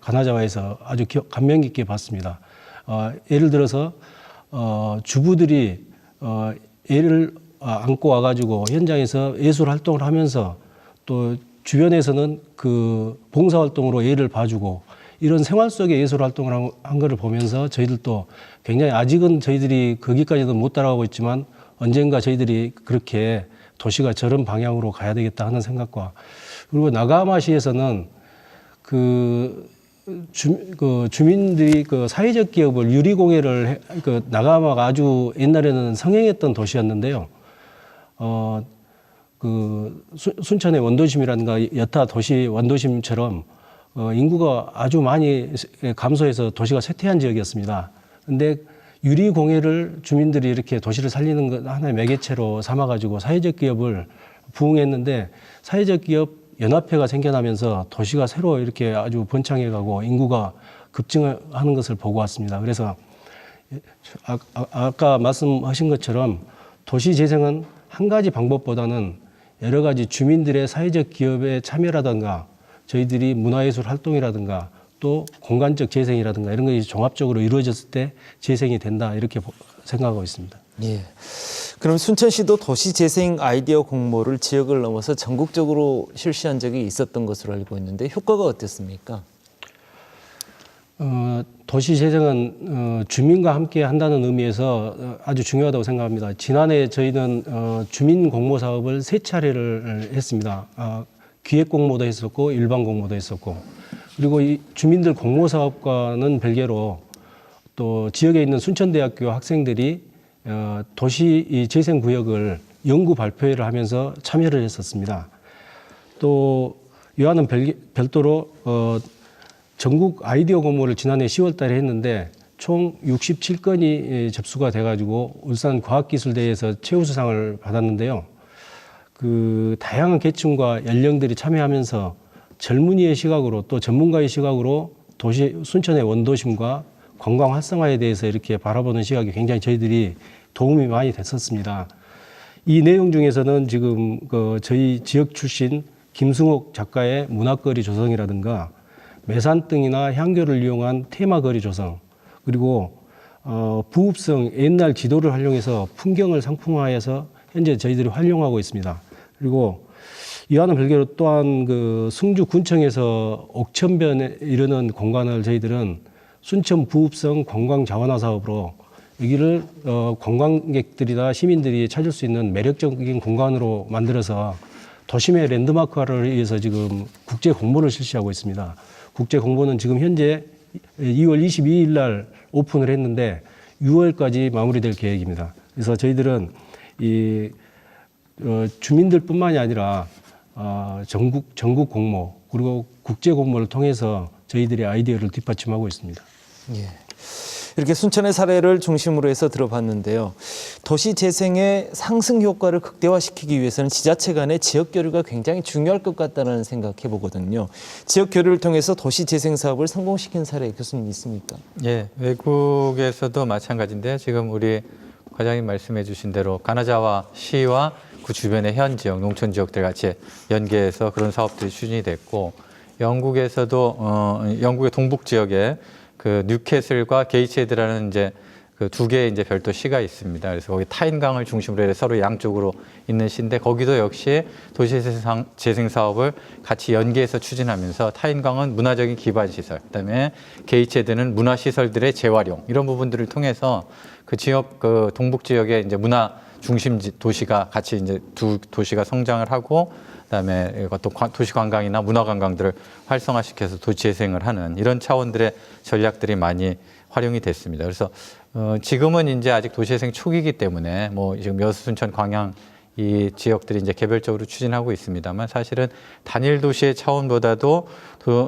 가나자와에서 아주 감명 깊게 봤습니다. 예를 들어서 주부들이 애를 안고 와가지고 현장에서 예술 활동을 하면서 또 주변에서는 그 봉사 활동으로 애를 봐주고 이런 생활 속의 예술 활동을 한 거를 보면서 저희들도 굉장히 아직은 저희들이 거기까지는 못 따라가고 있지만 언젠가 저희들이 그렇게 도시가 저런 방향으로 가야 되겠다 하는 생각과 그리고 나가마시에서는 주민들이 그 사회적 기업을 유리공예를 나가마가 아주 옛날에는 성행했던 도시였는데요. 순천의 원도심이라든가 여타 도시 원도심처럼 인구가 아주 많이 감소해서 도시가 쇠퇴한 지역이었습니다. 근데 유리공예를 주민들이 이렇게 도시를 살리는 것 하나의 매개체로 삼아가지고 사회적 기업을 부흥했는데 사회적 기업 연합회가 생겨나면서 도시가 새로 이렇게 아주 번창해가고 인구가 급증하는 것을 보고 왔습니다. 그래서 아까 말씀하신 것처럼 도시 재생은 한 가지 방법보다는 여러 가지 주민들의 사회적 기업의 참여라든가 저희들이 문화예술 활동이라든가 또 공간적 재생이라든가 이런 것이 종합적으로 이루어졌을 때 재생이 된다 이렇게 생각하고 있습니다. 예. 그럼 순천시도 도시재생 아이디어 공모를 지역을 넘어서 전국적으로 실시한 적이 있었던 것으로 알고 있는데 효과가 어땠습니까? 도시재생은 주민과 함께 한다는 의미에서 아주 중요하다고 생각합니다. 지난해 저희는 주민 공모 사업을 3차례를 했습니다. 기획 공모도 했었고 일반 공모도 했었고 그리고 이 주민들 공모 사업과는 별개로 또 지역에 있는 순천대학교 학생들이 도시 재생 구역을 연구 발표회를 하면서 참여를 했었습니다. 또 이와는 별도로 전국 아이디어 공모를 지난해 10월 달에 했는데 총 67건이 접수가 돼가지고 울산 과학기술대회에서 최우수상을 받았는데요. 그 다양한 계층과 연령들이 참여하면서 젊은이의 시각으로 또 전문가의 시각으로 순천의 원도심과 관광 활성화에 대해서 이렇게 바라보는 시각이 굉장히 저희들이 도움이 많이 됐었습니다. 이 내용 중에서는 지금 저희 지역 출신 김승옥 작가의 문화거리 조성이라든가 매산등이나 향교를 이용한 테마거리 조성 그리고 부읍성 옛날 지도를 활용해서 풍경을 상품화해서 현재 저희들이 활용하고 있습니다. 그리고 이와는 별개로 또한 그 승주군청에서 옥천변에 이르는 공간을 저희들은 순천 부읍성 관광 자원화 사업으로 여기를 관광객들이나 시민들이 찾을 수 있는 매력적인 공간으로 만들어서 도심의 랜드마크화를 위해서 지금 국제 공모를 실시하고 있습니다. 국제 공모는 지금 현재 2월 22일 날 오픈을 했는데 6월까지 마무리될 계획입니다. 그래서 저희들은 이 주민들뿐만이 아니라 전국 공모 그리고 국제 공모를 통해서 저희들의 아이디어를 뒷받침하고 있습니다. 예. 이렇게 순천의 사례를 중심으로 해서 들어봤는데요. 도시 재생의 상승 효과를 극대화시키기 위해서는 지자체 간의 지역 교류가 굉장히 중요할 것 같다는 생각해 보거든요. 지역 교류를 통해서 도시 재생 사업을 성공시킨 사례 교수님 있습니까? 예, 외국에서도 마찬가지인데요. 지금 우리 과장님 말씀해 주신 대로 가나자와 시와 그 주변의 현 지역, 농촌 지역들 같이 연계해서 그런 사업들이 추진이 됐고 영국에서도 영국의 동북 지역에 그 뉴캐슬과 게이츠헤드라는 이제 그 두 개의 이제 별도 시가 있습니다. 그래서 거기 타인강을 중심으로 해서 서로 양쪽으로 있는 시인데 거기도 역시 도시 재생 사업을 같이 연계해서 추진하면서 타인강은 문화적인 기반 시설, 그다음에 게이츠헤드는 문화 시설들의 재활용 이런 부분들을 통해서 그 지역 그 동북 지역의 이제 문화 중심 도시가 같이 이제 두 도시가 성장을 하고 그다음에 또 도시 관광이나 문화 관광들을 활성화시켜서 도시 재생을 하는 이런 차원들의 전략들이 많이 활용이 됐습니다. 그래서 지금은 이제 아직 도시 재생 초기이기 때문에 뭐 지금 여수, 순천, 광양 이 지역들이 이제 개별적으로 추진하고 있습니다만 사실은 단일 도시의 차원보다도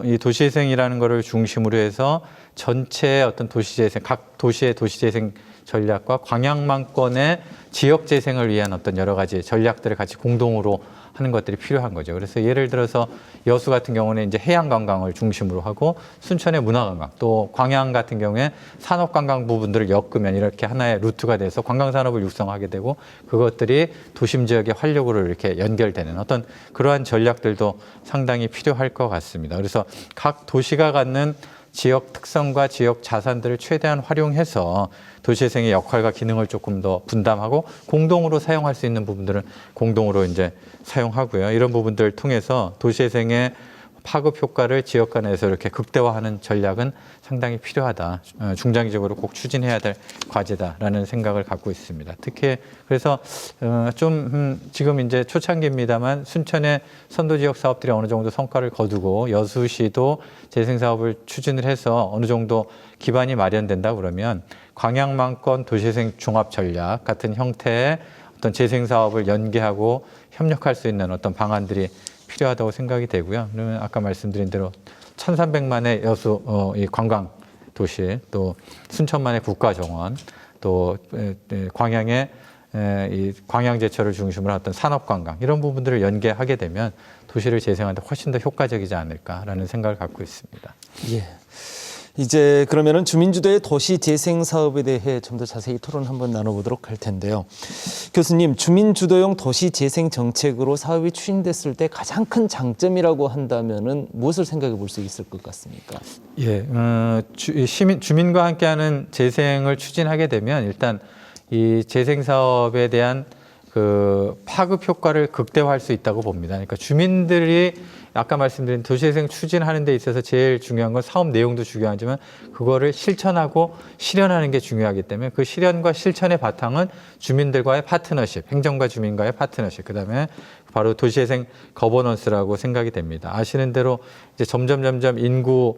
이 도시재생이라는 것을 중심으로 해서 전체의 어떤 도시재생, 각 도시의 도시재생 전략과 광양만권의 지역재생을 위한 어떤 여러 가지 전략들을 같이 공동으로 하는 것들이 필요한 거죠. 그래서 예를 들어서 여수 같은 경우는 이제 해양 관광을 중심으로 하고 순천의 문화 관광, 또 광양 같은 경우에 산업 관광 부분들을 엮으면 이렇게 하나의 루트가 돼서 관광 산업을 육성하게 되고 그것들이 도심 지역의 활력으로 이렇게 연결되는 어떤 그러한 전략들도 상당히 필요할 것 같습니다. 그래서 각 도시가 갖는 지역 특성과 지역 자산들을 최대한 활용해서 도시재생의 역할과 기능을 조금 더 분담하고 공동으로 사용할 수 있는 부분들은 공동으로 이제 사용하고요. 이런 부분들을 통해서 도시재생의 파급 효과를 지역 간에서 이렇게 극대화하는 전략은 상당히 필요하다. 중장기적으로 꼭 추진해야 될 과제다라는 생각을 갖고 있습니다. 특히 그래서 지금 이제 초창기입니다만 순천의 선도 지역 사업들이 어느 정도 성과를 거두고 여수시도 재생 사업을 추진을 해서 어느 정도 기반이 마련된다 그러면 광양만권 도시재생 종합 전략 같은 형태의 어떤 재생 사업을 연계하고 협력할 수 있는 어떤 방안들이 필요하다고 생각이 되고요. 그러면 아까 말씀드린 대로 1,300만의 여수 이 관광 도시, 또 순천만의 국가정원, 또 광양의 이 광양제철을 중심으로 어떤 산업관광 이런 부분들을 연계하게 되면 도시를 재생하는데 훨씬 더 효과적이지 않을까라는 생각을 갖고 있습니다. 예. 이제 그러면은 주민주도의 도시 재생 사업에 대해 좀 더 자세히 토론 한번 나눠보도록 할 텐데요. 교수님, 주민주도형 도시 재생 정책으로 사업이 추진됐을 때 가장 큰 장점이라고 한다면은 무엇을 생각해 볼 수 있을 것 같습니까? 예, 주민과 함께하는 재생을 추진하게 되면 일단 이 재생 사업에 대한 그 파급 효과를 극대화할 수 있다고 봅니다. 그러니까 주민들이 아까 말씀드린 도시재생 추진하는 데 있어서 제일 중요한 건 사업 내용도 중요하지만 그거를 실천하고 실현하는 게 중요하기 때문에 그 실현과 실천의 바탕은 주민들과의 파트너십, 행정과 주민과의 파트너십, 그다음에 바로 도시재생 거버넌스라고 생각이 됩니다. 아시는 대로 이제 점점 인구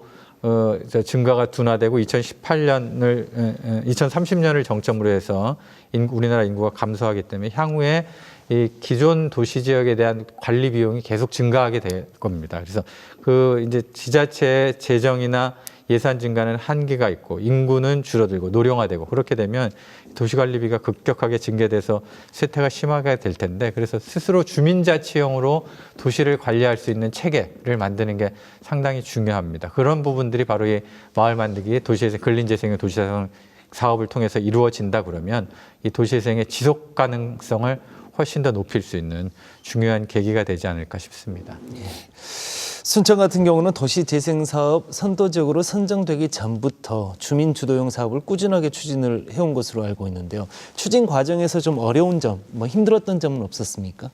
증가가 둔화되고 2030년을 정점으로 해서 우리나라 인구가 감소하기 때문에 향후에 이 기존 도시 지역에 대한 관리 비용이 계속 증가하게 될 겁니다. 그래서 그 이제 지자체의 재정이나 예산 증가는 한계가 있고 인구는 줄어들고 노령화되고 그렇게 되면 도시관리비가 급격하게 증가돼서 쇠퇴가 심하게 될 텐데 그래서 스스로 주민자치형으로 도시를 관리할 수 있는 체계를 만드는 게 상당히 중요합니다. 그런 부분들이 바로 이 마을 만들기, 도시재생, 근린재생의 도시재생 사업을 통해서 이루어진다 그러면 이 도시재생의 지속 가능성을 훨씬 더 높일 수 있는 중요한 계기가 되지 않을까 싶습니다. 예. 순천 같은 경우는 도시재생 사업 선도적으로 선정되기 전부터 주민주도형 사업을 꾸준하게 추진을 해온 것으로 알고 있는데요. 추진 과정에서 좀 어려운 점, 힘들었던 점은 없었습니까?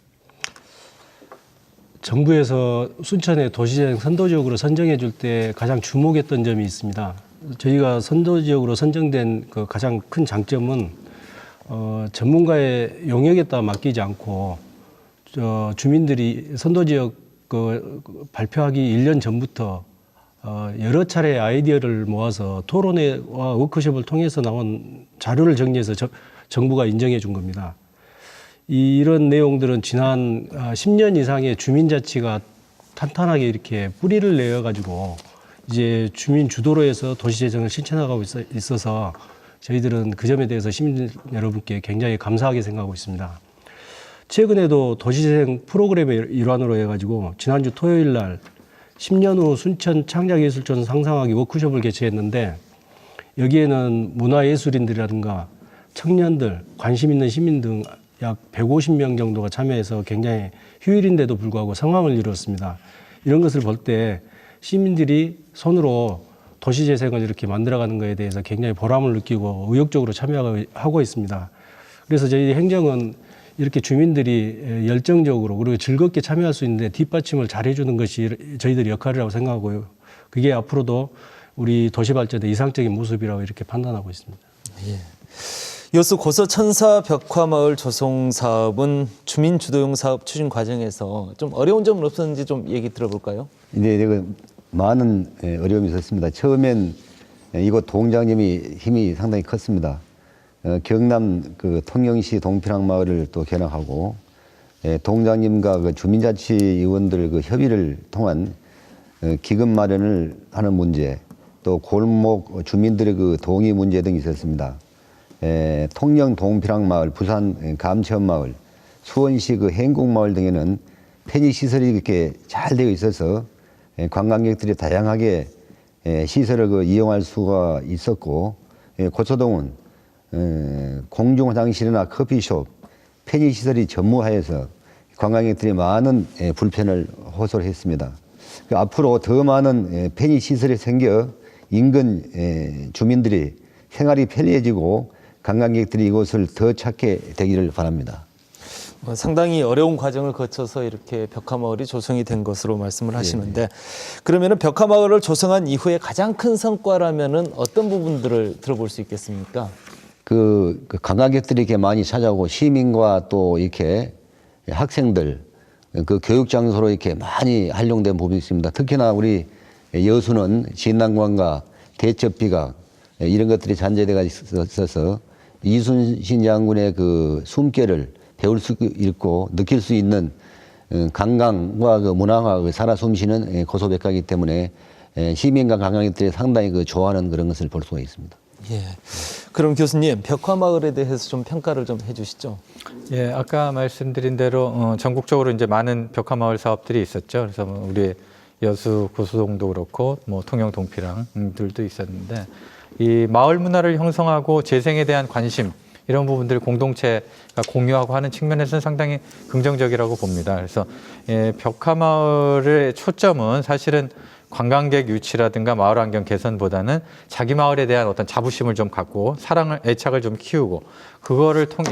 정부에서 순천의 도시재생 선도지역으로 선정해 줄 때 가장 주목했던 점이 있습니다. 저희가 선도지역으로 선정된 그 가장 큰 장점은 전문가의 용역에 따라 맡기지 않고 주민들이 선도지역 발표하기 1년 전부터 여러 차례 아이디어를 모아서 토론회와 워크숍을 통해서 나온 자료를 정리해서 정부가 인정해 준 겁니다. 이런 내용들은 지난 10년 이상의 주민자치가 탄탄하게 이렇게 뿌리를 내어가지고 이제 주민 주도로 해서 도시재생을 실천하고 있어서 저희들은 그 점에 대해서 시민 여러분께 굉장히 감사하게 생각하고 있습니다. 최근에도 도시재생 프로그램의 일환으로 해가지고 지난주 토요일 날 10년 후 순천 창작예술촌 상상하기 워크숍을 개최했는데 여기에는 문화예술인들이라든가 청년들, 관심 있는 시민 등 약 150명 정도가 참여해서 굉장히 휴일인데도 불구하고 성황을 이루었습니다. 이런 것을 볼 때 시민들이 손으로 도시재생을 이렇게 만들어가는 것에 대해서 굉장히 보람을 느끼고 의욕적으로 참여하고 있습니다. 그래서 저희 행정은 이렇게 주민들이 열정적으로 그리고 즐겁게 참여할 수 있는데 뒷받침을 잘 해주는 것이 저희들의 역할이라고 생각하고요. 그게 앞으로도 우리 도시발전의 이상적인 모습이라고 이렇게 판단하고 있습니다. 예. 여수 고서 천사 벽화마을 조성 사업은 주민주도형 사업 추진 과정에서 좀 어려운 점은 없었는지 좀 얘기 들어볼까요? 이제 많은 어려움이 있었습니다. 처음엔 이곳 동장님이 힘이 상당히 컸습니다. 경남 통영시 동피랑 마을을 또 견학하고 동장님과 그 주민자치위원들 그 협의를 통한 기금 마련을 하는 문제, 또 골목 주민들의 그 동의 문제 등이 있었습니다. 통영 동피랑마을, 부산 감천마을, 수원시 그 행궁마을 등에는 편의 시설이 이렇게 잘 되어 있어서 관광객들이 다양하게 시설을 그 이용할 수가 있었고, 고서동은 공중 화장실이나 커피숍, 편의 시설이 전무하여서 관광객들이 많은 불편을 호소했습니다. 앞으로 더 많은 편의 시설이 생겨 인근 주민들이 생활이 편리해지고 관광객들이 이곳을 더 찾게 되기를 바랍니다. 상당히 어려운 과정을 거쳐서 이렇게 벽화마을이 조성이 된 것으로 말씀을 하시는데, 그러면은 벽화마을을 조성한 이후에 가장 큰 성과라면은 어떤 부분들을 들어볼 수 있겠습니까? 그 관광객들이 이렇게 많이 찾아오고 시민과 또 이렇게 학생들 그 교육 장소로 이렇게 많이 활용된 부분이 있습니다. 특히나 우리 여수는 진난관과 대첩비각 이런 것들이 잔재되어 있어서 이순신 장군의 그 숨결을 배울 수 있고 느낄 수 있는 관광과 그 문화가 그 살아 숨쉬는 고소백화이기 때문에 시민과 관광객들이 상당히 그 좋아하는 그런 것을 볼 수가 있습니다. 예. 그럼 교수님, 벽화마을에 대해서 좀 평가를 좀 해주시죠. 예, 아까 말씀드린 대로 전국적으로 이제 많은 벽화마을 사업들이 있었죠. 그래서 우리 여수 고수동도 그렇고 뭐 통영 동피랑들도 있었는데, 이 마을 문화를 형성하고 재생에 대한 관심 이런 부분들 공동체가 공유하고 하는 측면에서는 상당히 긍정적이라고 봅니다. 그래서 벽화마을의 초점은 사실은 관광객 유치라든가 마을 환경 개선보다는 자기 마을에 대한 어떤 자부심을 좀 갖고 사랑을, 애착을 좀 키우고, 그거를 통해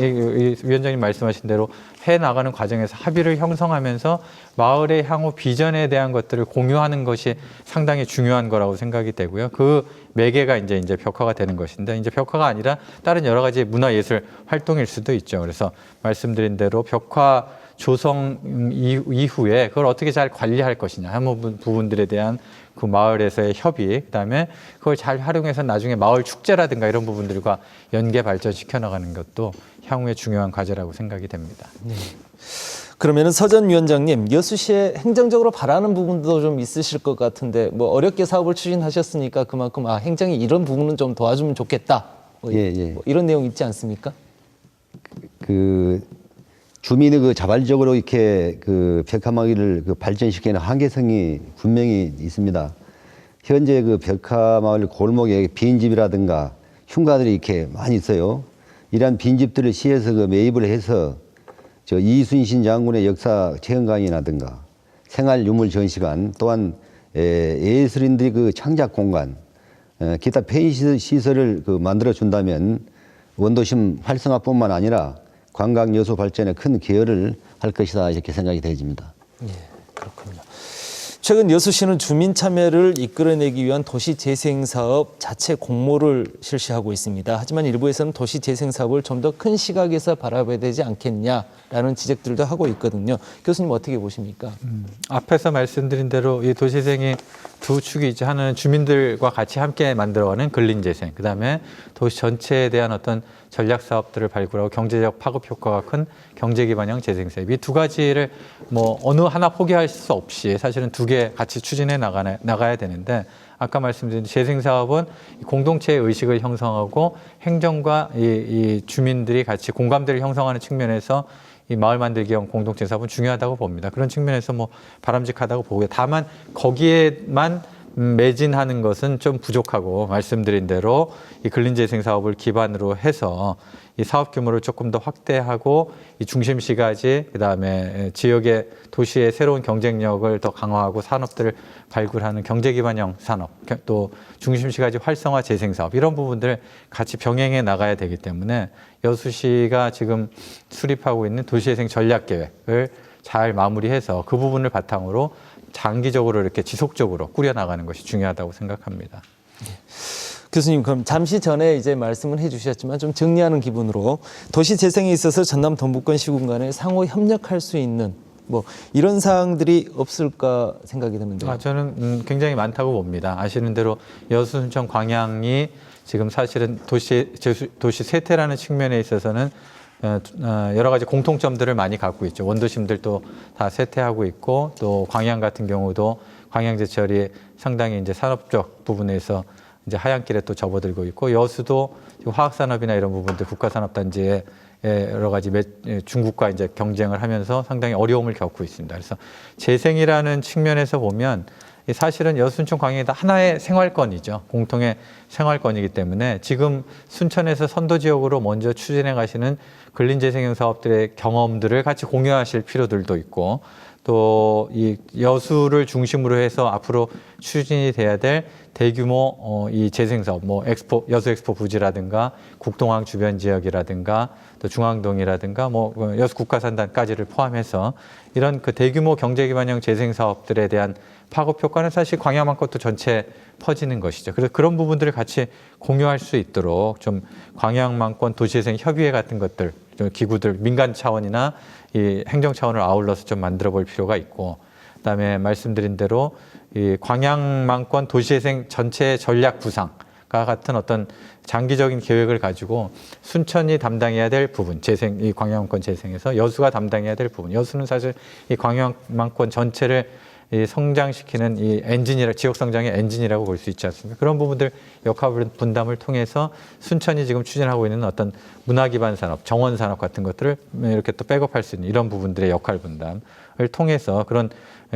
위원장님 말씀하신 대로 해 나가는 과정에서 합의를 형성하면서 마을의 향후 비전에 대한 것들을 공유하는 것이 상당히 중요한 거라고 생각이 되고요. 그 매개가 이제 벽화가 되는 것인데, 이제 벽화가 아니라 다른 여러 가지 문화예술 활동일 수도 있죠. 그래서 말씀드린 대로 벽화 조성 이후에 그걸 어떻게 잘 관리할 것이냐 하는 부분들에 대한 그 마을에서의 협의, 그다음에 그걸 잘 활용해서 나중에 마을 축제라든가 이런 부분들과 연계 발전시켜 나가는 것도 향후에 중요한 과제라고 생각이 됩니다. 네. 그러면은 서전 위원장님, 여수시에 행정적으로 바라는 부분도 좀 있으실 것 같은데, 뭐 어렵게 사업을 추진하셨으니까 그만큼 행정이 이런 부분은 좀 도와주면 좋겠다. 뭐 이런 내용 있지 않습니까? 주민의 그 자발적으로 이렇게 그 벽화마을을 그 발전시키는 한계성이 분명히 있습니다. 현재 그 벽화마을 골목에 빈집이라든가 흉가들이 이렇게 많이 있어요. 이러한 빈집들을 시에서 그 매입을 해서 저 이순신 장군의 역사 체험관이라든가 생활 유물 전시관, 또한 예술인들이 그 창작 공간, 기타 편의 시설을 그 만들어 준다면 원도심 활성화뿐만 아니라 관광 여수 발전에 큰 기여를 할 것이다, 이렇게 생각이 되어집니다. 예, 그렇군요. 최근 여수시는 주민 참여를 이끌어내기 위한 도시재생사업 자체 공모를 실시하고 있습니다. 하지만 일부에서는 도시재생사업을 좀 더 큰 시각에서 바라봐야 되지 않겠냐라는 지적들도 하고 있거든요. 교수님 어떻게 보십니까? 앞에서 말씀드린 대로 이 도시재생이 두 축이 있죠. 하나는 주민들과 같이 함께 만들어가는 근린재생, 그다음에 도시 전체에 대한 어떤 전략 사업들을 발굴하고 경제적 파급 효과가 큰 경제기반형 재생사업, 이 두 가지를 뭐 어느 하나 포기할 수 없이 사실은 두 개 같이 추진해 나가야 되는데, 아까 말씀드린 재생사업은 공동체의 의식을 형성하고 행정과 이 주민들이 같이 공감대를 형성하는 측면에서 이 마을 만들기형 공동체 사업은 중요하다고 봅니다. 그런 측면에서 뭐 바람직하다고 보고요. 다만 거기에만 매진하는 것은 좀 부족하고, 말씀드린 대로 이 근린재생 사업을 기반으로 해서 이 사업 규모를 조금 더 확대하고 이 중심시가지, 그다음에 지역의 도시의 새로운 경쟁력을 더 강화하고 산업들을 발굴하는 경제기반형 산업, 또 중심시가지 활성화 재생사업, 이런 부분들을 같이 병행해 나가야 되기 때문에 여수시가 지금 수립하고 있는 도시재생 전략계획을 잘 마무리해서 그 부분을 바탕으로 장기적으로 이렇게 지속적으로 꾸려나가는 것이 중요하다고 생각합니다. 교수님, 그럼 잠시 전에 이제 말씀을 해주셨지만 좀 정리하는 기분으로 도시 재생에 있어서 전남 동부권 시군 간에 상호 협력할 수 있는 뭐 이런 사항들이 없을까 생각이 드는데요. 저는 굉장히 많다고 봅니다. 아시는 대로 여수, 순천, 광양이 지금 사실은 도시 쇠퇴라는 측면에 있어서는 여러 가지 공통점들을 많이 갖고 있죠. 원도심들도 다 쇠퇴하고 있고 또 광양 같은 경우도 광양제철이 상당히 이제 산업적 부분에서 이제 하얀길에 또 접어들고 있고 여수도 화학산업이나 이런 부분들 국가산업단지에 여러 가지 중국과 이제 경쟁을 하면서 상당히 어려움을 겪고 있습니다. 그래서 재생이라는 측면에서 보면 사실은 여수, 순천, 광양이 다 하나의 생활권이죠. 공통의 생활권이기 때문에 지금 순천에서 선도 지역으로 먼저 추진해 가시는 근린재생형 사업들의 경험들을 같이 공유하실 필요들도 있고 또 이 여수를 중심으로 해서 앞으로 추진이 돼야 될 대규모 이 재생 사업, 뭐 여수 엑스포 부지라든가 국동항 주변 지역이라든가 또 중앙동이라든가 뭐 여수 국가산단까지를 포함해서 이런 그 대규모 경제기반형 재생 사업들에 대한 파급 효과는 사실 광양만권도 전체에 퍼지는 것이죠. 그래서 그런 부분들을 같이 공유할 수 있도록 좀 광양만권 도시재생 협의회 같은 것들, 좀 기구들 민간 차원이나 이 행정 차원을 아울러서 좀 만들어 볼 필요가 있고, 그다음에 말씀드린 대로 이 광양만권 도시재생 전체 전략 구상과 같은 어떤 장기적인 계획을 가지고 순천이 담당해야 될 부분, 재생, 이 광양만권 재생에서 여수가 담당해야 될 부분. 여수는 사실 이 광양만권 전체를 이 성장시키는 이 지역 성장의 엔진이라고 볼 수 있지 않습니까? 그런 부분들 역할 분담을 통해서 순천이 지금 추진하고 있는 어떤 문화 기반 산업, 정원 산업 같은 것들을 이렇게 또 백업할 수 있는 이런 부분들의 역할 분담을 통해서 그런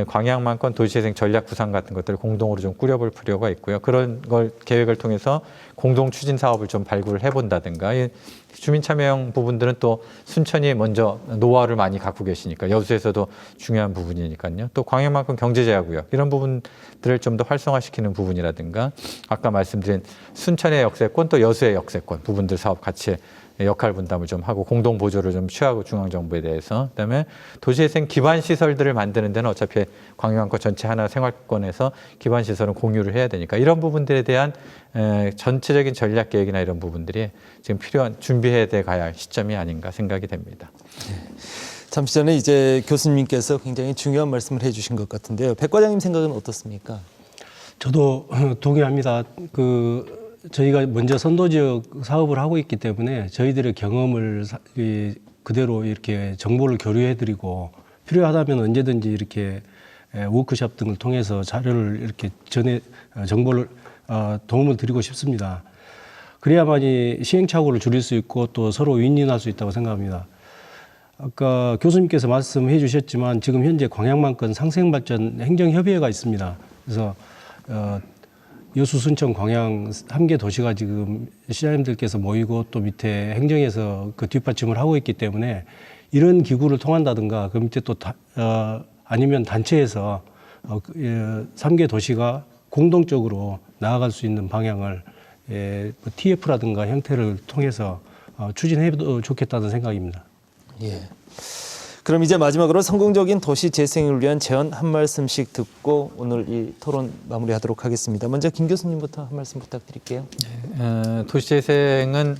광양만권 도시재생 전략 구상 같은 것들을 공동으로 좀 꾸려볼 필요가 있고요. 그런 걸 계획을 통해서 공동 추진 사업을 좀 발굴을 해본다든가, 이 주민참여형 부분들은 또 순천이 먼저 노하우를 많이 갖고 계시니까 여수에서도 중요한 부분이니까요. 또 광양만권 경제제약구역 이런 부분들을 좀 더 활성화시키는 부분이라든가, 아까 말씀드린 순천의 역세권 또 여수의 역세권 부분들 사업 같이 역할 분담을 좀 하고 공동 보조를 좀 취하고 중앙정부에 대해서, 그다음에 도시재생 기반 시설들을 만드는 데는 어차피 광양만권 전체 하나 생활권에서 기반 시설은 공유를 해야 되니까 이런 부분들에 대한 전체적인 전략 계획이나 이런 부분들이 지금 필요한 준비해야 돼 가야 할 시점이 아닌가 생각이 됩니다. 잠시 전에 이제 교수님께서 굉장히 중요한 말씀을 해주신 것 같은데요. 백 과장님 생각은 어떻습니까? 저도 동의합니다. 저희가 먼저 선도 지역 사업을 하고 있기 때문에 저희들의 경험을 그대로 이렇게 정보를 교류해드리고 필요하다면 언제든지 이렇게 워크숍 등을 통해서 자료를 이렇게 정보를 도움을 드리고 싶습니다. 그래야만이 시행착오를 줄일 수 있고 또 서로 윈윈할 수 있다고 생각합니다. 아까 교수님께서 말씀해 주셨지만 지금 현재 광양만권 상생발전 행정협의회가 있습니다. 그래서 여수, 순천, 광양 3개 도시가 지금 시장님들께서 모이고 또 밑에 행정에서 그 뒷받침을 하고 있기 때문에 이런 기구를 통한다든가 그 밑에 또 아니면 단체에서 3개 도시가 공동적으로 나아갈 수 있는 방향을 TF라든가 형태를 통해서 추진해도 좋겠다는 생각입니다. 예. 그럼 이제 마지막으로 성공적인 도시 재생을 위한 제언 한 말씀씩 듣고 오늘 이 토론 마무리하도록 하겠습니다. 먼저 김 교수님부터 한 말씀 부탁드릴게요. 도시 재생은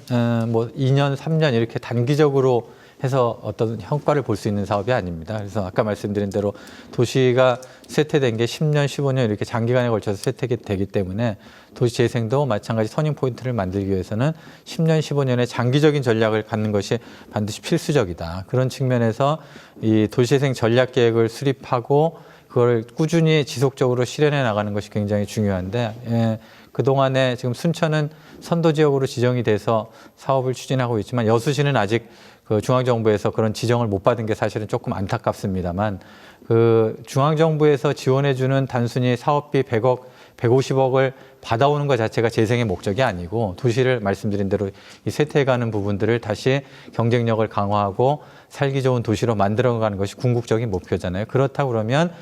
뭐 2년, 3년 이렇게 단기적으로 해서 어떤 성과를 볼 수 있는 사업이 아닙니다. 그래서 아까 말씀드린 대로 도시가 쇠퇴된 게 10년, 15년 이렇게 장기간에 걸쳐서 쇠퇴가 되기 때문에 도시 재생도 마찬가지 터닝 포인트를 만들기 위해서는 10년, 15년의 장기적인 전략을 갖는 것이 반드시 필수적이다. 그런 측면에서 이 도시 재생 전략 계획을 수립하고 그걸 꾸준히 지속적으로 실현해 나가는 것이 굉장히 중요한데, 그동안에 지금 순천은 선도 지역으로 지정이 돼서 사업을 추진하고 있지만 여수시는 아직 그 중앙정부에서 그런 지정을 못 받은 게 사실은 조금 안타깝습니다만, 그 중앙정부에서 지원해주는 단순히 사업비 100억, 150억을 받아오는 것 자체가 재생의 목적이 아니고 도시를 말씀드린 대로 이 쇠퇴해가는 부분들을 다시 경쟁력을 강화하고 살기 좋은 도시로 만들어가는 것이 궁극적인 목표잖아요. 그렇다고 그러면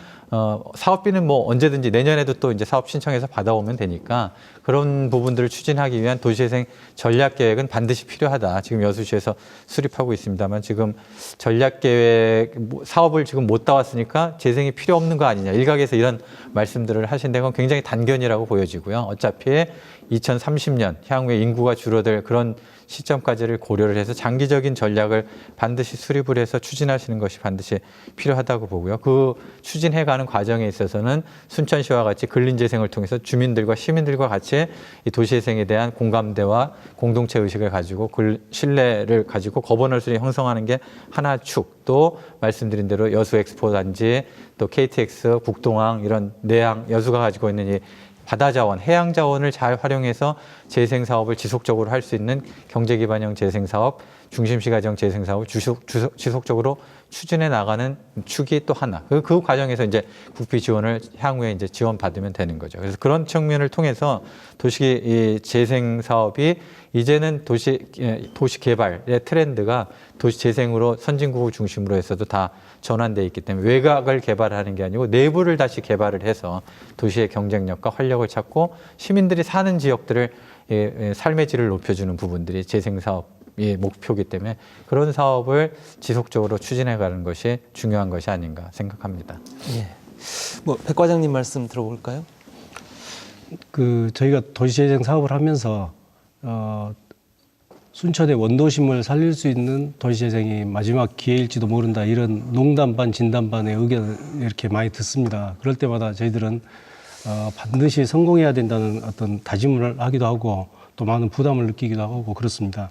사업비는 뭐 언제든지 내년에도 또 이제 사업 신청해서 받아오면 되니까 그런 부분들을 추진하기 위한 도시재생 전략계획은 반드시 필요하다. 지금 여수시에서 수립하고 있습니다만 지금 전략계획 사업을 지금 못 따왔으니까 재생이 필요 없는 거 아니냐. 일각에서 이런 말씀들을 하신 데는 굉장히 단견이라고 보여지고요. 어차피 2030년 향후에 인구가 줄어들 그런 시점까지를 고려를 해서 장기적인 전략을 반드시 수립을 해서 추진하시는 것이 반드시 필요하다고 보고요. 그 추진해가는 과정에 있어서는 순천시와 같이 근린재생을 통해서 주민들과 시민들과 같이 이 도시재생에 대한 공감대와 공동체 의식을 가지고 신뢰를 가지고 거버넌스를 형성하는 게 하나 축, 또 말씀드린 대로 여수 엑스포 단지, 또 KTX, 국동항 이런 내양 여수가 가지고 있는 이 바다 자원, 해양 자원을 잘 활용해서 재생 사업을 지속적으로 할 수 있는 경제 기반형 재생 사업, 중심시가형 재생 사업을 지속적으로 추진해 나가는 축이 또 하나. 그 과정에서 이제 국비 지원을 향후에 이제 지원받으면 되는 거죠. 그래서 그런 측면을 통해서 도시 재생 사업이 이제는 도시 개발의 트렌드가 도시 재생으로 선진국을 중심으로 해서도 다 전환돼 있기 때문에 외곽을 개발하는 게 아니고 내부를 다시 개발을 해서 도시의 경쟁력과 활력을 찾고 시민들이 사는 지역들을 삶의 질을 높여주는 부분들이 재생 사업의 목표이기 때문에 그런 사업을 지속적으로 추진해가는 것이 중요한 것이 아닌가 생각합니다. 예. 백 과장님 말씀 들어볼까요? 저희가 도시재생 사업을 하면서 순천의 원도심을 살릴 수 있는 도시재생이 마지막 기회일지도 모른다, 이런 농담 반 진담 반의 의견을 이렇게 많이 듣습니다. 그럴 때마다 저희들은 반드시 성공해야 된다는 어떤 다짐을 하기도 하고 또 많은 부담을 느끼기도 하고 그렇습니다.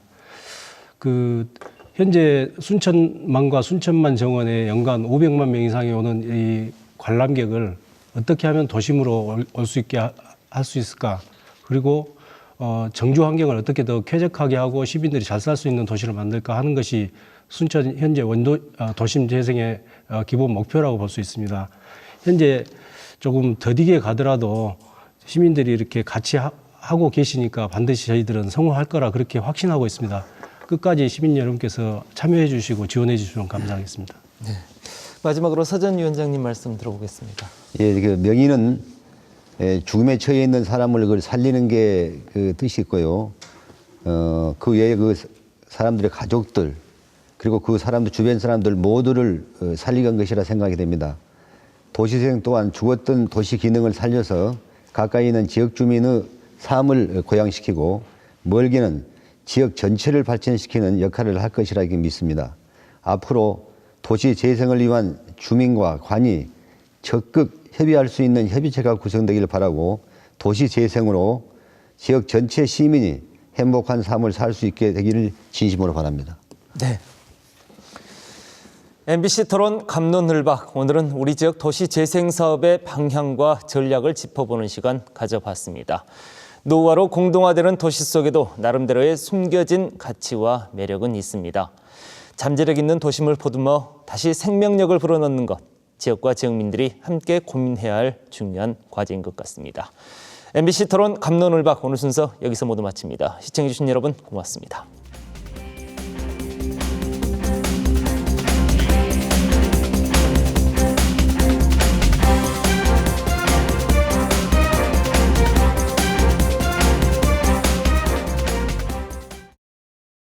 현재 순천만과 순천만 정원에 연간 500만 명 이상이 오는 이 관람객을 어떻게 하면 도심으로 올 수 있게 할 수 있을까? 그리고 정주 환경을 어떻게 더 쾌적하게 하고 시민들이 잘 살 수 있는 도시를 만들까 하는 것이 순천 현재 도심 재생의 기본 목표라고 볼 수 있습니다. 현재 조금 더디게 가더라도 시민들이 이렇게 같이 하고 계시니까 반드시 저희들은 성공할 거라 그렇게 확신하고 있습니다. 끝까지 시민 여러분께서 참여해 주시고 지원해 주시면 감사하겠습니다. 네. 마지막으로 서 전 위원장님 말씀 들어보겠습니다. 예, 명의는 죽음에 처해 있는 사람을 그걸 살리는 게 그 뜻이 있고요. 그 외에 그 사람들의 가족들, 그리고 그 사람들, 주변 사람들 모두를 살리는 것이라 생각이 됩니다. 도시재생 또한 죽었던 도시 기능을 살려서 가까이 있는 지역 주민의 삶을 고양시키고 멀게는 지역 전체를 발전시키는 역할을 할 것이라 믿습니다. 앞으로 도시 재생을 위한 주민과 관이 적극 협의할 수 있는 협의체가 구성되기를 바라고 도시 재생으로 지역 전체 시민이 행복한 삶을 살 수 있게 되기를 진심으로 바랍니다. 네. MBC 토론 갑론을박, 오늘은 우리 지역 도시 재생 사업의 방향과 전략을 짚어보는 시간 가져봤습니다. 노후화로 공동화되는 도시 속에도 나름대로의 숨겨진 가치와 매력은 있습니다. 잠재력 있는 도심을 보듬어 다시 생명력을 불어넣는 것, 지역과 지역민들이 함께 고민해야 할 중요한 과제인 것 같습니다. MBC 토론 갑론을박, 오늘 순서 여기서 모두 마칩니다. 시청해주신 여러분 고맙습니다.